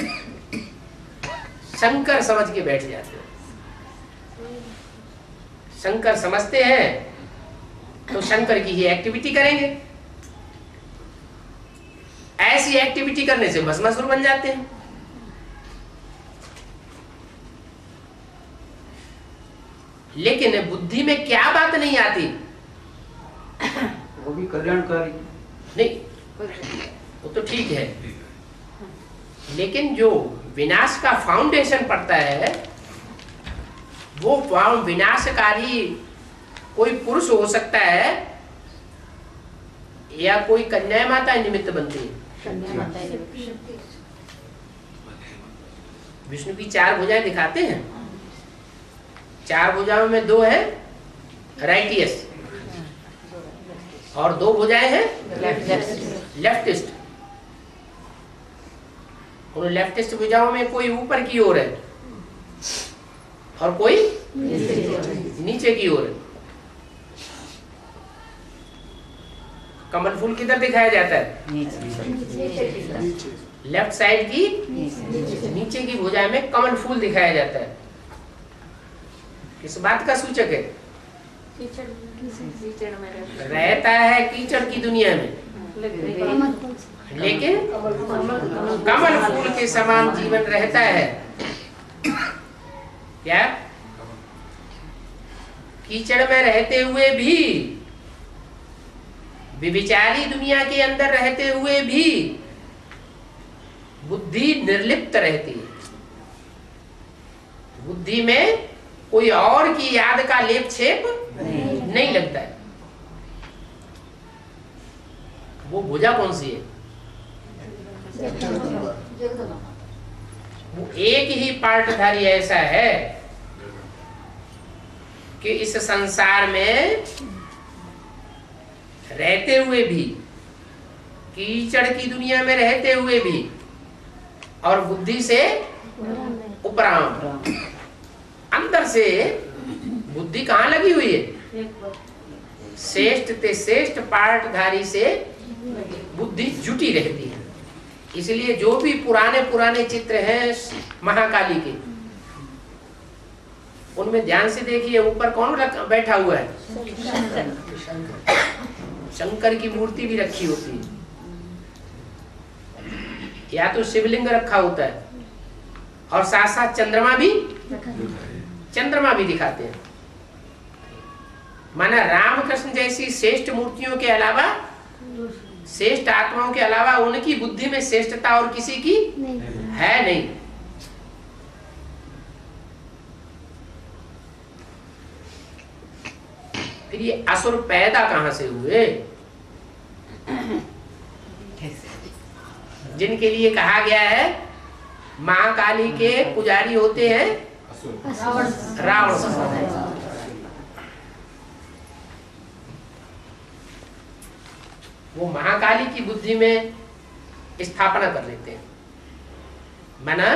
शंकर समझ के बैठ जाते हैं। शंकर समझते हैं तो शंकर की ही एक्टिविटी करेंगे। ऐसी एक्टिविटी करने से भस्मासुर बन जाते हैं। लेकिन बुद्धि में क्या बात नहीं आती? वो भी कल्याणकारी नहीं, वो तो ठीक है, लेकिन जो विनाश का फाउंडेशन पड़ता है वो विनाशकारी कोई पुरुष हो सकता है या कोई कन्या माता निमित्त बनती है। विष्णु की 4 भुजाएं दिखाते हैं, 4 भुजाओं में 2 है राइटियस और 2 भुजाएं हैं लेफ्टिस्ट। उन लेफ्टिस्ट भुजाओं में कोई ऊपर की ओर है और कोई नीचे की ओर है। कमल फूल किधर दिखाया जाता है? लेफ्ट साइड की नीचे की भुजा में कमल फूल दिखाया जाता है। किस बात का सूचक है? रहता है कीचड़ की दुनिया में, लेकिन कमल फूल के समान जीवन रहता है। क्या? कीचड़ में रहते हुए भी, विविचारी दुनिया के अंदर रहते हुए भी बुद्धि निर्लिप्त रहती है। बुद्धि में कोई और की याद का लेप छेप नहीं लगता है। वो भुजा कौन सी है? वो एक ही पार्टधारी ऐसा है कि इस संसार में रहते हुए भी, कीचड़ की दुनिया में रहते हुए भी और बुद्धि से उपराम, अंदर से बुद्धि कहाँ लगी हुई है? श्रेष्ठ ते श्रेष्ठ पार्टधारी से बुद्धि जुटी रहती है। इसलिए जो भी पुराने पुराने चित्र हैं महाकाली के, उनमें ध्यान से देखिए ऊपर कौन बैठा हुआ है? शंकर की मूर्ति भी रखी होती है, या तो शिवलिंग रखा होता है और साथ साथ चंद्रमा भी चंद्रमा भी दिखाते हैं। माना रामकृष्ण जैसी श्रेष्ठ मूर्तियों के अलावा, श्रेष्ठ आत्माओं के अलावा उनकी बुद्धि में श्रेष्ठता और किसी की है नहीं। फिर ये असुर पैदा कहां से हुए? जिनके लिए कहा गया है महाकाली के पुजारी होते हैं रावण। वो महाकाली की बुद्धि में स्थापना कर लेते हैं। माना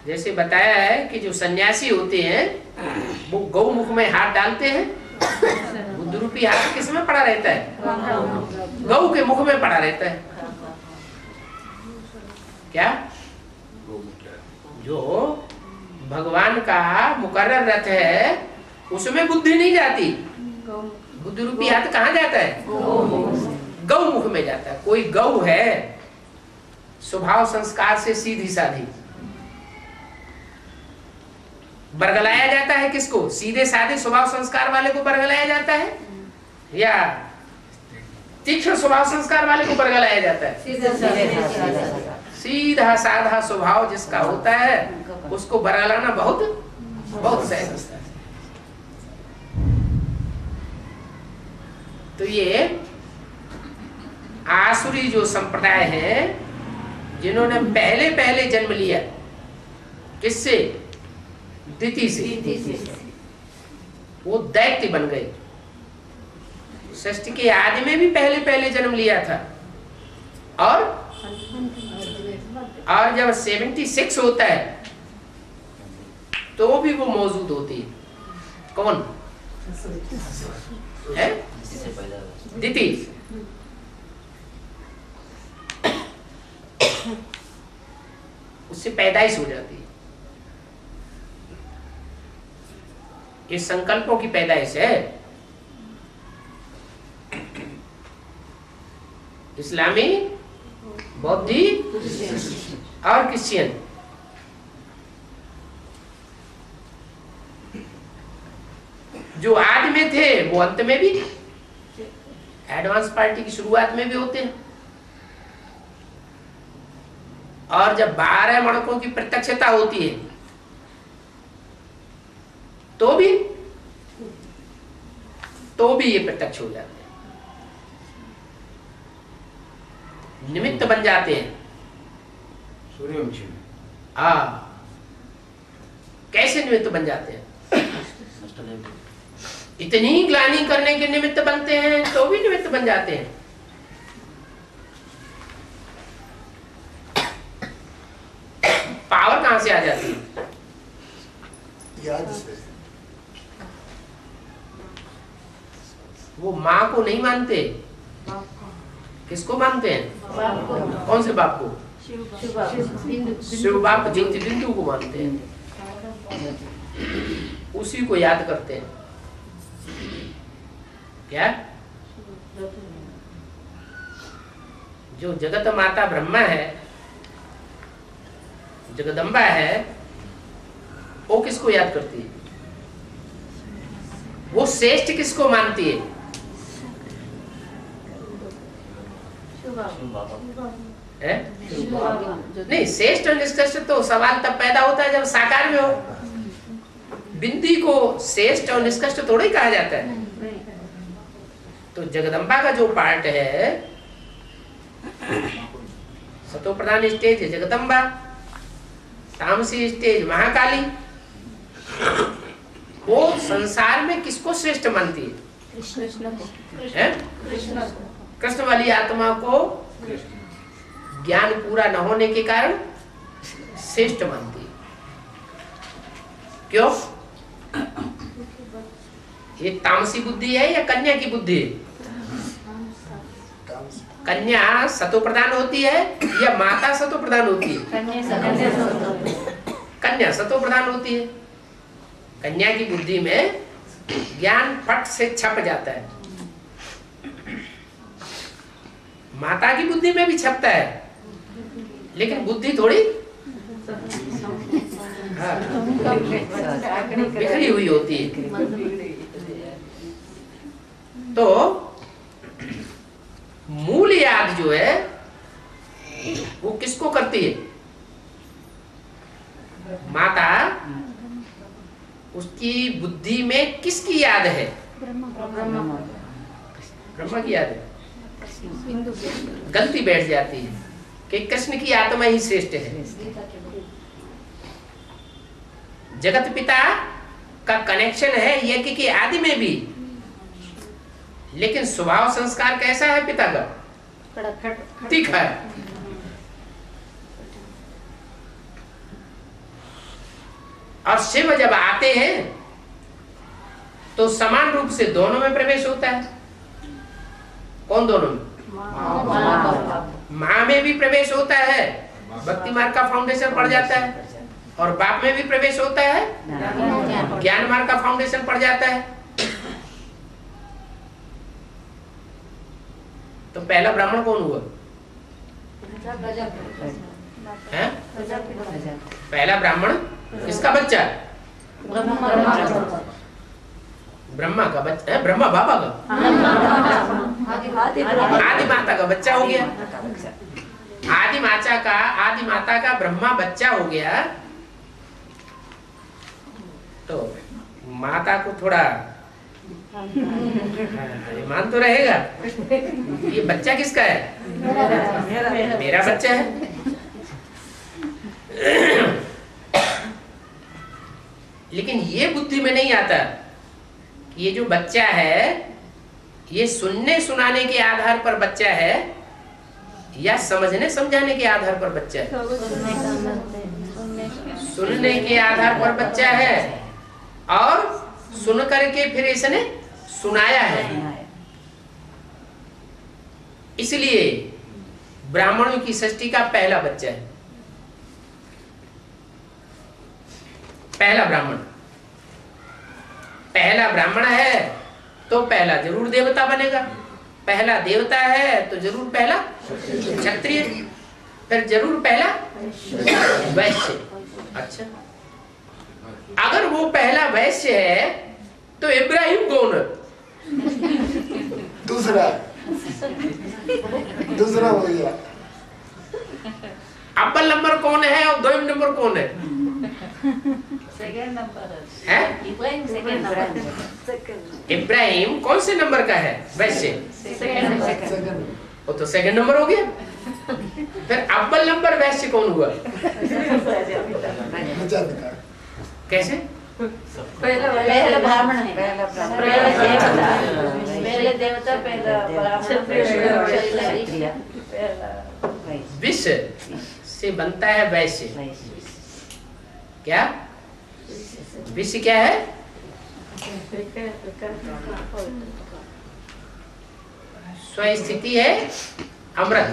जैसे बताया है कि जो सन्यासी होते हैं वो गौ मुख में हाथ डालते हैं, बुद्ध रूपी हाथ किस में पड़ा रहता है? गौ के मुख में पड़ा रहता है। क्या? जो भगवान का मुकर्रर रथ है उसमें बुद्धि नहीं जाती। बुद्ध रूपी हाथ कहाँ जाता है? गौ मुख में जाता है। कोई गौ है स्वभाव संस्कार से सीधी साधी, बरगलाया जाता है किसको? सीधे साधे स्वभाव संस्कार वाले को बरगलाया जाता है या तीक्ष्ण स्वभाव संस्कार वाले को बरगलाया जाता है? सीधा साधा स्वभाव जिसका होता है उसको बरगलाना बहुत बहुत सहज होता है। तो ये आसुरी जो संप्रदाय है जिन्होंने पहले पहले जन्म लिया, किससे? दिति से, वो दैत्य बन गए। सृष्टि के आदि में भी पहले पहले जन्म लिया था और जब 76 होता है तो भी वो मौजूद होती है। कौन है? दिति। उससे पैदाइश हो जाती है। ये संकल्पों की पैदाइश है। इस्लामी, बौद्धि और क्रिश्चियन। जो आदि में थे वो अंत में भी, एडवांस पार्टी की शुरुआत में भी होते हैं। और जब 12 मणकों की प्रत्यक्षता होती है तो भी ये प्रत्यक्ष हो जाते हैं, निमित्त बन जाते हैं। सूर्यवंशी में कैसे निमित्त बन जाते हैं? इतनी ग्लानि करने के निमित्त बनते हैं तो भी निमित्त बन जाते हैं। पावर कहां से आ जाती है? याद से। वो माँ को नहीं मानते, किसको मानते हैं? कौन से बाप को? शिव बाप जिंदू को मानते हैं, उसी को याद करते हैं। क्या? जो जगत माता ब्रह्मा है, जगदम्बा है, वो किसको याद करती है? वो श्रेष्ठ किसको मानती है? है? नहीं, श्रेष्ठ और निष्कृष्ट तो सवाल तब पैदा होता है जब साकार में हो। बिंदी को श्रेष्ठ और निष्कृष्ट थोड़ा ही कहा जाता है। तो जगदम्बा का जो पार्ट है, सतो प्रधान स्टेज है जगदम्बा, तामसी स्टेज महाकाली। वो संसार में किसको श्रेष्ठ मानती है? कृष्ण वाली आत्मा को ज्ञान पूरा न होने के कारण श्रेष्ठ मानती है। क्यों? ये तामसी बुद्धि है या कन्या की बुद्धि है? कन्या सतो प्रधान होती है या माता सतो प्रधान होती है? कन्या सतो प्रधान होती है। कन्या की बुद्धि में ज्ञान फट से छप जाता है, माता की बुद्धि में भी छपता है, लेकिन बुद्धि थोड़ी बिखरी हुई होती है। तो मूल याद जो है वो किसको करती है? माता उसकी बुद्धि में किसकी याद है? ब्रह्मा की याद है। गलती बैठ जाती है कि कृष्ण की आत्मा ही श्रेष्ठ है। जगत पिता का कनेक्शन है यज्ञ की आदि में भी, लेकिन स्वभाव संस्कार कैसा है पिता का? तीखा है। और शिव जब आते हैं तो समान रूप से दोनों में प्रवेश होता है। कौन दोनों में? माँ में भी प्रवेश होता है, भक्ति मार्ग का फाउंडेशन पड़ जाता है, और बाप में भी प्रवेश होता है, ज्ञान मार्ग का फाउंडेशन पड़ जाता है। तो पहला ब्राह्मण कौन हुआ? है? पहला ब्राह्मण किसका बच्चा? ब्रह्मा का बच्चा है। ब्रह्मा बाबा का, आदि माता का बच्चा हो गया। आदि माता का ब्रह्मा बच्चा हो गया। तो माता को थोड़ा ईमान तो रहेगा, ये बच्चा किसका है? मेरा बच्चा है। लेकिन ये बुद्धि में नहीं आता कि ये जो बच्चा है ये सुनने सुनाने के आधार पर बच्चा है या समझने समझाने के आधार पर बच्चा है? सुनने के आधार पर बच्चा है, और सुन करके फिर इसने सुनाया है। इसलिए ब्राह्मणों की सृष्टि का पहला बच्चा है, पहला ब्राह्मण है तो पहला जरूर देवता बनेगा। पहला देवता है तो जरूर पहला क्षत्रिय, फिर जरूर पहला वैश्य। अच्छा, अगर वो पहला वैश्य है तो इब्राहिम कौन है? दूसरा हो गया। अव्वल नंबर कौन है और दोयम नंबर कौन है? सेकंड नंबर है? Ibrahim second number. इब्राहिम कौन से नंबर का है? वैश्य। सेकंड। वो तो सेकंड नंबर हो गया। फिर अव्वल नंबर वैश्य कौन हुआ? कैसे? पहला ब्राह्मण है, पहले देवता, पहला विश्व से बनता है वैश्य। क्या विश्व क्या है? स्वस्थिति है अमृत,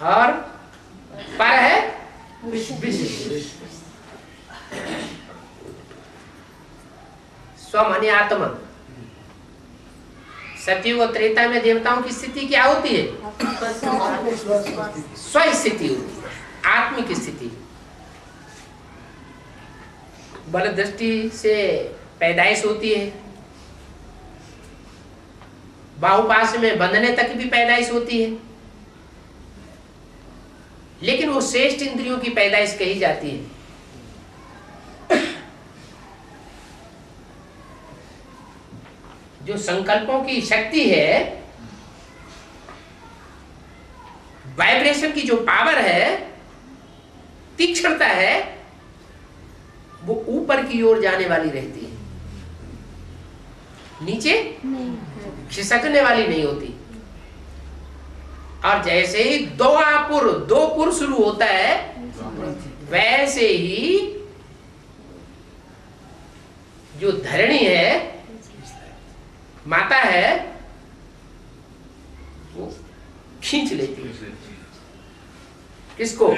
और पर है विश्व। स्व माने आत्मा। सतयुग और त्रेता में देवताओं की स्थिति क्या होती है? स्व स्थिति होती है, आत्मिक स्थिति। बल दृष्टि से पैदाइश होती है, बाहुपाश में बंधने तक भी पैदाइश होती है, लेकिन वो श्रेष्ठ इंद्रियों की पैदाइश कही जाती है। जो संकल्पों की शक्ति है, वाइब्रेशन की जो पावर है, तीक्ष्णता है, वो ऊपर की ओर जाने वाली रहती है, नीचे खिसकने वाली नहीं होती। और जैसे ही दो पुर शुरू होता है, वैसे ही जो धरणी है, माता है, वो खींच लेती है। किसको?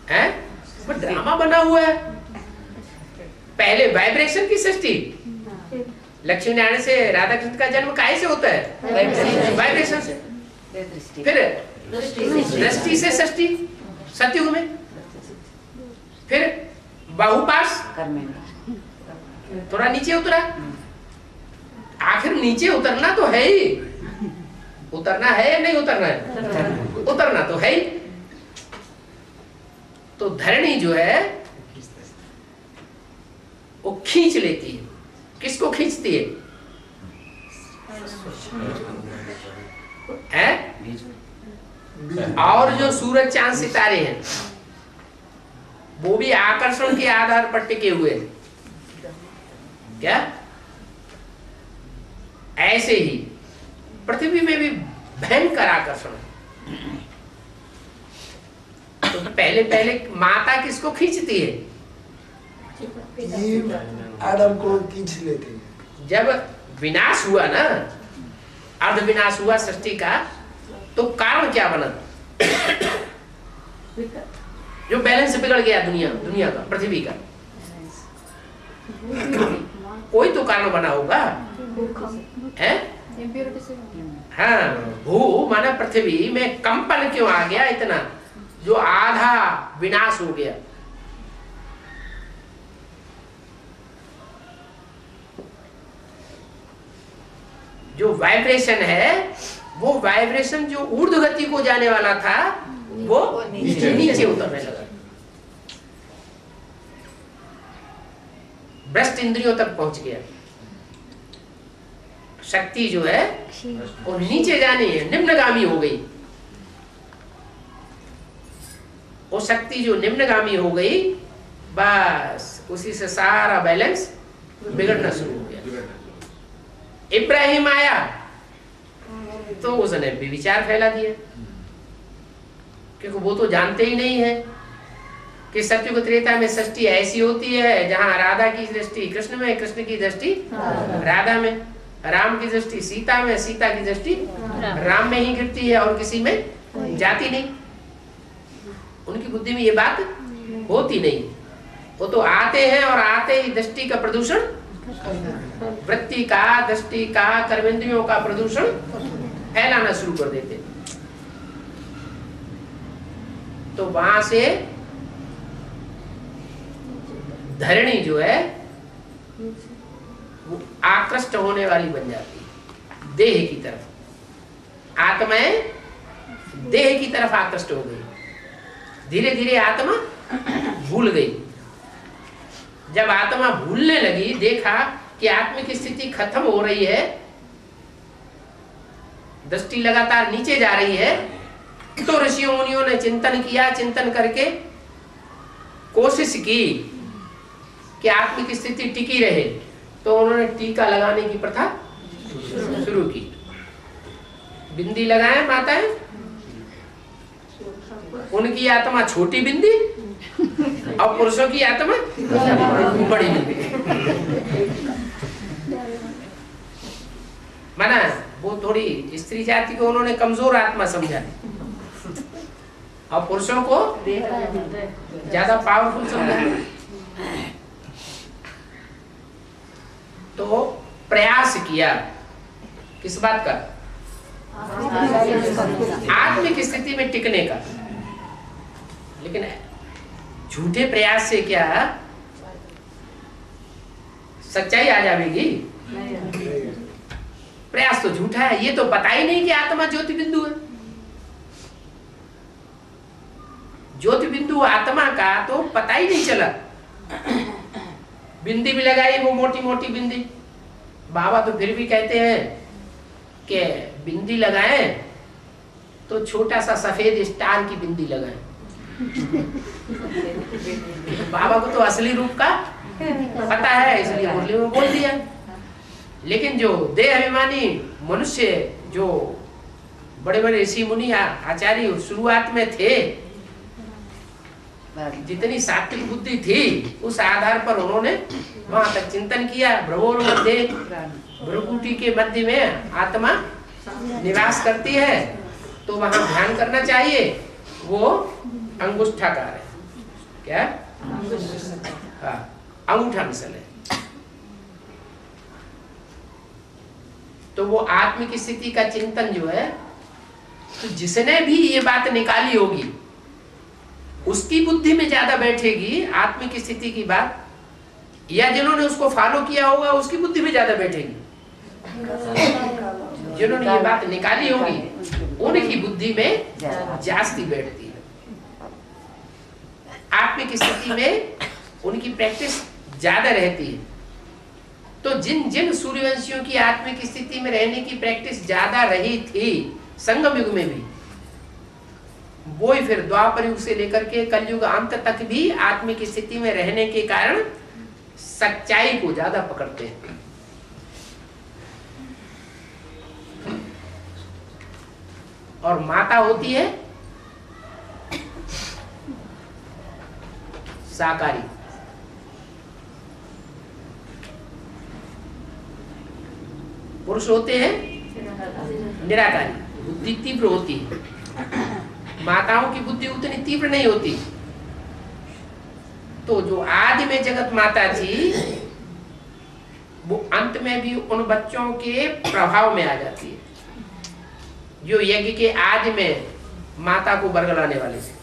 है? वो ड्रामा बना हुआ है। पहले वाइब्रेशन की सृष्टि, लक्ष्मी नारायण से राधा कृष्ण का जन्म काहे से होता है? वाइब्रेशन से। फिर दृष्टि से सृष्टि, सतयुग में। फिर बहुपास थोड़ा नीचे उतरा। आखिर नीचे उतरना तो है ही, उतरना है या नहीं उतरना है? उतरना तो है ही। तो धरणी जो है वो खींच लेती है। किसको खींचती है? और जो सूरज चांद सितारे हैं वो भी आकर्षण के आधार पर टिके हुए हैं। क्या? ऐसे ही पृथ्वी में भी भयंकर आकर्षण है। तो पहले पहले माता किसको खींचती है? आदम को खींच लेते हैं। जब विनाश हुआ ना, अर्ध विनाश हुआ सृष्टि का, तो कारण क्या बना? जो बैलेंस बिगड़ गया दुनिया का, पृथ्वी का, कोई तो कारण बना होगा है? हाँ, भू माना पृथ्वी में कंपन क्यों आ गया इतना, जो आधा विनाश हो गया। जो वाइब्रेशन है, वो वाइब्रेशन जो ऊर्ध्व गति को जाने वाला था वो नीचे उतरने लगा। भ्रष्ट इंद्रियों तक पहुंच गया। शक्ति जो है वो नीचे जानी है, निम्नगामी हो गई। वो शक्ति जो निम्नगामी हो गई, बस उसी से सारा बैलेंस बिगड़ना शुरू हो गया। इब्राहिम आया तो उसने विचार फैला दिया, क्योंकि वो तो जानते ही नहीं है कि सतयुग त्रेता में सृष्टि ऐसी होती है जहां राधा की दृष्टि कृष्ण में, कृष्ण की दृष्टि राधा में, राम की दृष्टि सीता में, सीता की दृष्टि राम में ही गिरती है और किसी में जाती नहीं। उनकी बुद्धि में ये बात होती नहीं। वो तो आते हैं और आते ही दृष्टि का प्रदूषण, वृत्ति का, दृष्टि का, कर्मेंद्रियों का प्रदूषण फैलाना शुरू कर देते। तो वहां से धरणी जो है वो आकृष्ट होने वाली बन जाती है देह की तरफ। आत्माएं देह की तरफ आकृष्ट हो गई। धीरे धीरे आत्मा भूल गई। जब आत्मा भूलने लगी, देखा कि आत्मिक स्थिति खत्म हो रही है, दृष्टि लगातार नीचे जा रही है, तो ऋषियों मुनियों ने चिंतन किया। चिंतन करके कोशिश की कि आत्मिक स्थिति टिकी रहे, तो उन्होंने टीका लगाने की प्रथा शुरू की। बिंदी लगाए माताएं, उनकी आत्मा छोटी बिंदी और पुरुषों की आत्मा बड़ी बिंदी। माना वो थोड़ी स्त्री जाति को उन्होंने कमजोर आत्मा समझा और पुरुषों को ज्यादा पावरफुल समझा। तो प्रयास किया किस बात का? आत्मिक स्थिति में टिकने का। लेकिन झूठे प्रयास से क्या सच्चाई आ जाएगी? प्रयास तो झूठा है। ये तो पता ही नहीं कि आत्मा ज्योति बिंदु है। ज्योति बिंदु आत्मा का तो पता ही नहीं चला। बिंदी भी लगाई, वो मोटी मोटी बिंदी। बाबा तो फिर भी कहते हैं कि बिंदी लगाएं तो छोटा सा सफेद स्टार की बिंदी लगाएं। बाबा को तो असली रूप का पता है, इसलिए मुरली में बोल दिया। लेकिन जो देह अभिमानी मनुष्य, जो बड़े बड़े ऋषि मुनि आचार्य शुरुआत में थे, जितनी सात्विक बुद्धि थी, उस आधार पर उन्होंने वहां तक चिंतन किया। भ्रमोर मध्य, भ्रुकुटी के मध्य में आत्मा निवास करती है, तो वहां ध्यान करना चाहिए। वो अंगुष्ठाकार है। क्या? हाँ, अंगूठा मिसल है। तो वो आत्मिक स्थिति का चिंतन जो है, तो जिसने भी ये बात निकाली होगी उसकी बुद्धि में ज्यादा बैठेगी आत्मिक स्थिति की बात, या जिन्होंने उसको फॉलो किया होगा उसकी बुद्धि में ज्यादा बैठेगी? जिन्होंने ये बात निकाली होगी उनकी बुद्धि में जास्ती बैठती है। आत्मिक स्थिति में उनकी प्रैक्टिस ज्यादा रहती है। तो जिन जिन सूर्यवंशियों की आत्मिक स्थिति में रहने की प्रैक्टिस ज्यादा रही थी संगम युग में भी, वो ही फिर द्वापर युग से लेकर के कलयुग अंत तक भी आत्मिक स्थिति में रहने के कारण सच्चाई को ज्यादा पकड़ते हैं। और माता होती है साकारी, पुरुष होते हैं निराकारी। बुद्धि तीव्र होती है, माताओं की बुद्धि उतनी तीव्र नहीं होती। तो जो आदि में जगत माता थी वो अंत में भी उन बच्चों के प्रभाव में आ जाती है जो यज्ञ के आदि में माता को बरगलाने वाले थे।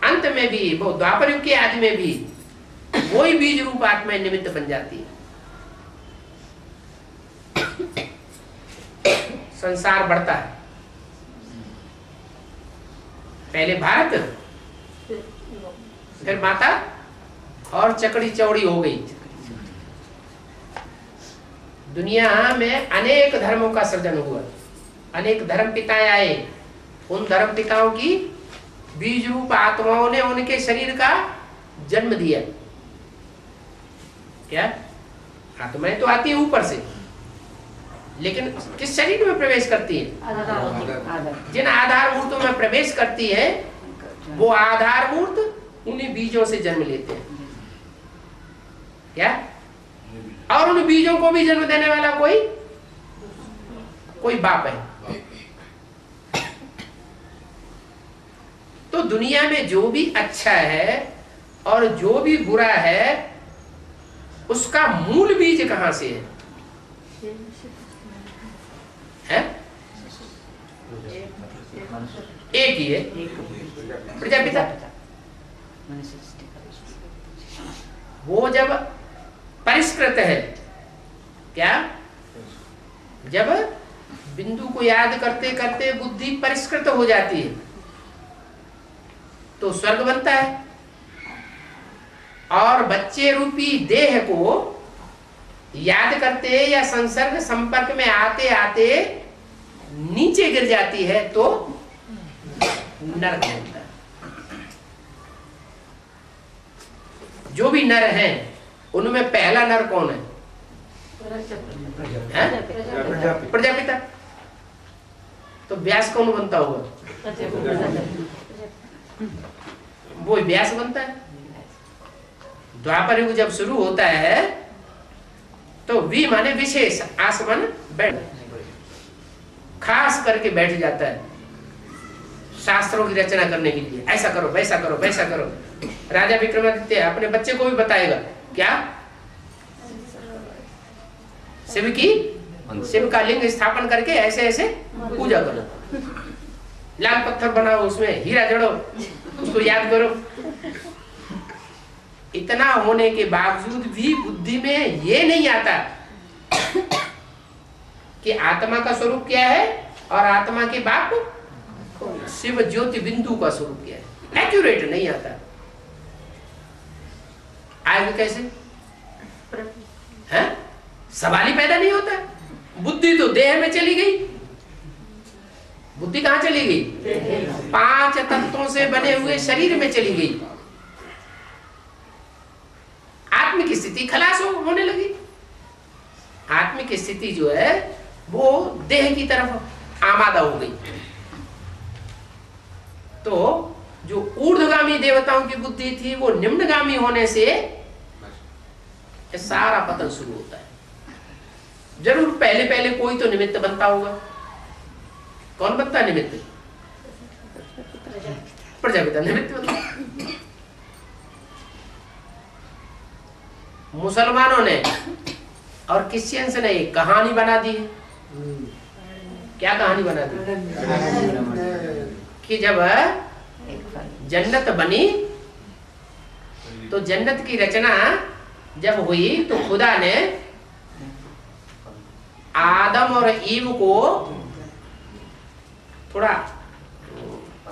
अंत में भी वो द्वापर युग के आदि में भी वही बीज रूप आत्मा निमित्त बन जाती है। संसार बढ़ता है, पहले भारत फिर माता और चकड़ी चौड़ी हो गई। दुनिया में अनेक धर्मों का सृजन हुआ, अनेक धर्म पिताएं आए। उन धर्म पिताओं की बीज रूप आत्माओं ने उनके शरीर का जन्म दिया। क्या आत्माएं तो आती है ऊपर से, लेकिन किस शरीर में प्रवेश करती है? जिन आधार मूर्तों में प्रवेश करती है वो आधार मूर्त उन्हीं बीजों से जन्म लेते हैं। क्या? और उन बीजों को भी जन्म देने वाला कोई बाप है। तो दुनिया में जो भी अच्छा है और जो भी बुरा है उसका मूल बीज कहां से है? एक ही है, प्रजापिता। वो जब परिष्कृत है, क्या जब बिंदु को याद करते करते बुद्धि परिष्कृत हो जाती है तो स्वर्ग बनता है। और बच्चे रूपी देह को याद करते या संसर्ग संपर्क में आते आते नीचे गिर जाती है तो नरक बनता है। जो भी नर हैं उनमें पहला नर कौन है? प्रजापिता। तो व्यास कौन बनता होगा? वो व्यास बनता है। द्वापर युग जब शुरू होता है तो वी माने विशेष आसमान बैठ खास करके बैठ जाता है शास्त्रों की रचना करने के लिए। ऐसा करो, वैसा करो, वैसा करो। राजा विक्रमादित्य अपने बच्चे को भी बताएगा, क्या शिव का लिंग स्थापन करके ऐसे ऐसे पूजा करो, लाल पत्थर बनाओ, उसमें हीरा जड़ो, उसको याद करो। इतना होने के बावजूद भी बुद्धि में ये नहीं आता कि आत्मा का स्वरूप क्या है और आत्मा के बाप शिव ज्योति बिंदु का स्वरूप क्या है। एक्यूरेट नहीं आता। आएगा कैसे? है? सवाल ही पैदा नहीं होता। बुद्धि तो देह में चली गई। बुद्धि कहां चली गई? 5 तत्वों से बने हुए शरीर में चली गई। आत्मिक स्थिति खलास होने लगी। आत्मिक स्थिति जो है वो देह की तरफ आमादा हो गई। तो जो ऊर्ध्वगामी देवताओं की बुद्धि थी वो निम्नगामी होने से सारा पतन शुरू होता है। जरूर पहले पहले कोई तो निमित्त बनता होगा। कौन बनता है निमित्त? प्रजापिता निमित्त बनता। मुसलमानों ने और क्रिश्चियंस ने एक कहानी बना दी है। क्या कहानी बना दी? कि जब जन्नत बनी तो जन्नत की रचना जब हुई तो खुदा ने आदम और ईव को थोड़ा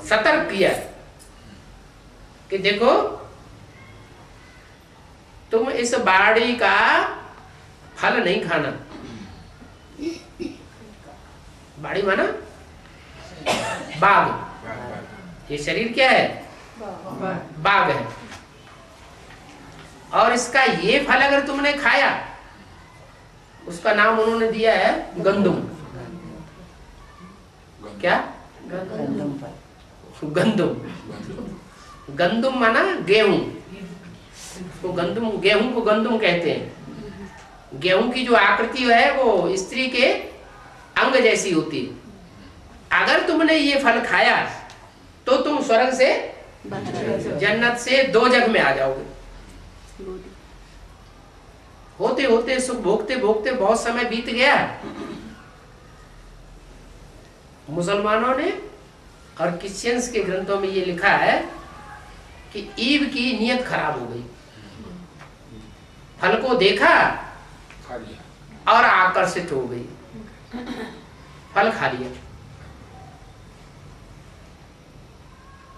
सतर्क किया कि देखो तुम इस बाड़ी का फल नहीं खाना। बाड़ी माना बाग, ये शरीर क्या है? बाग है। और इसका ये फल अगर तुमने खाया, उसका नाम उन्होंने दिया है गंदुम। क्या? गंदुम। गंदुम माना गेहूं। तो गंदुम, गेहूं को गंदुम कहते हैं। गेहूं की जो आकृति है वो स्त्री के अंग जैसी होती है। अगर तुमने ये फल खाया तो तुम स्वर्ग से, जन्नत से दो जग में आ जाओगे। होते होते सुख भोगते भोगते बहुत समय बीत गया। मुसलमानों ने और क्रिश्चियंस के ग्रंथों में ये लिखा है कि ईव की नीयत खराब हो गई। फल को देखा और आकर्षित हो गई, फल खा लिया,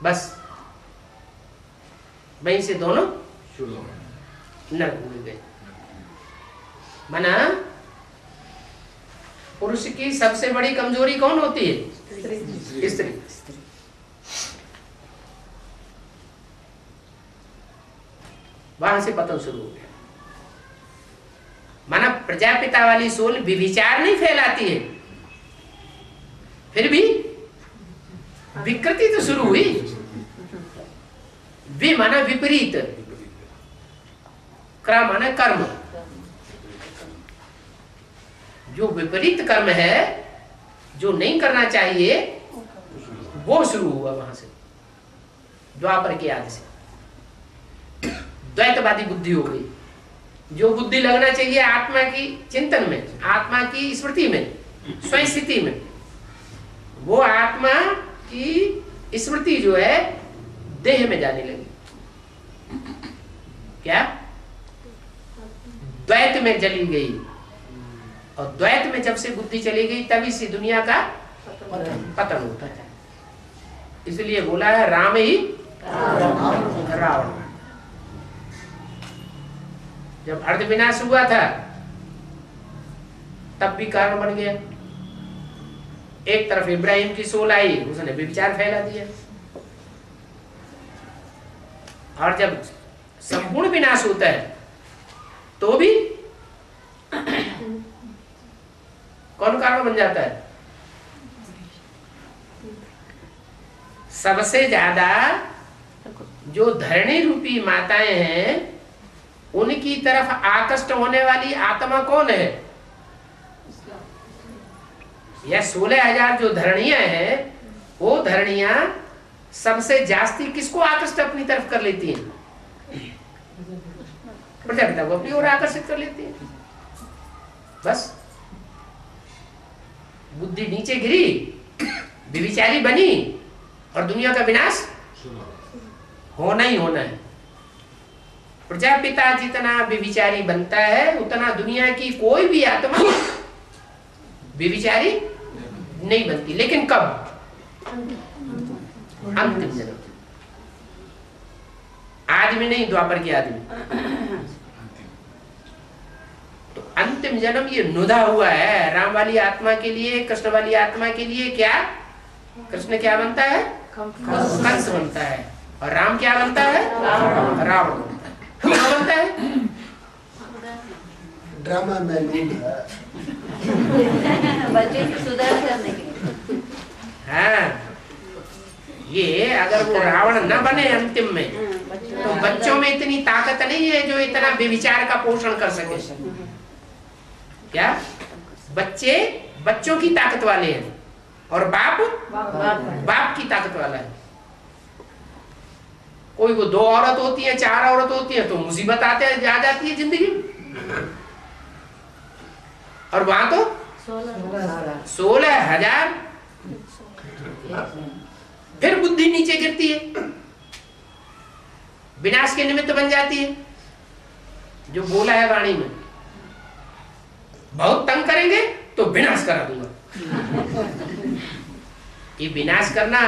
बस वहीं से दोनों नरक में गए। माना पुरुष की सबसे बड़ी कमजोरी कौन होती है? स्त्री। वहां से पतन शुरू हो गया। माना प्रजापिता वाली सोल विचार नहीं फैलाती है, फिर भी विकृति तो शुरू हुई। वि माना विपरीत, क्र माना कर्म। जो विपरीत कर्म है, जो नहीं करना चाहिए, वो शुरू हुआ वहां से, द्वापर के आदि से। द्वैतवादी बुद्धि हो गई। जो बुद्धि लगना चाहिए आत्मा की चिंतन में, आत्मा की स्मृति में, स्वयं स्थिति में, वो आत्मा की स्मृति जो है देह में जाने लगी। क्या? द्वैत में चली गई। और द्वैत में जब से बुद्धि चली गई तभी से दुनिया का पतन होता है। इसलिए बोला है राम ही रावण। जब अर्ध विनाश हुआ था तब भी कारण बन गया। एक तरफ इब्राहिम की सोल आई, उसने विचार फैला दिया। और जब संपूर्ण विनाश होता है तो भी कौन कारण बन जाता है? सबसे ज्यादा जो धरणी रूपी माताएं हैं उनकी तरफ आकृष्ट होने वाली आत्मा कौन है? यह 16,000 जो धरणियां हैं, वो धरणियां सबसे जास्ती किसको आकृष्ट अपनी तरफ कर लेती हैं? प्रजापिता को अपनी ओर आकर्षित कर लेती हैं। बस बुद्धि नीचे गिरी, विविचारी बनी और दुनिया का विनाश होना ही होना है। प्रजापिता जितना विविचारी बनता है उतना दुनिया की कोई भी आत्मा विविचारी नहीं बनती। लेकिन कब? अंतिम जन्म। आदमी नहीं, द्वापर के आदमी। तो अंतिम जन्म ये नुदा हुआ है राम वाली आत्मा के लिए, कृष्ण वाली आत्मा के लिए। क्या? कृष्ण क्या बनता है? कंस बनता है। और राम क्या बनता है? रावण बनता है। क्या बनता है? ड्रामा में बच्चे को सुधार करने के लिए। हाँ, ये अगर वो रावण न बने अंतिम में तो बच्चों में इतनी ताकत नहीं है जो इतना बेविचार का पोषण कर सके। क्या? बच्चे बच्चों की ताकत वाले हैं और बाप बाप की ताकत वाला है। कोई को 2 औरत होती है, 4 औरत होती है तो मुसीबत आ जाती है जिंदगी में। और वहां तो 16,000 फिर बुद्धि नीचे गिरती है, विनाश के निमित्त बन जाती है। जो बोला है वाणी में, बहुत तंग करेंगे तो विनाश करा दूंगा। ये विनाश करना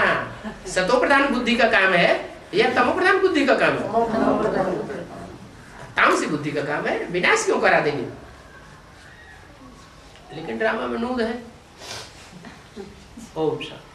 सतो प्रधान बुद्धि का काम है या तमो प्रधान बुद्धि का काम है? तामसिक बुद्धि का काम है। विनाश क्यों करा देंगे? लेकिन ड्रामा में नूद है। ओम शांति।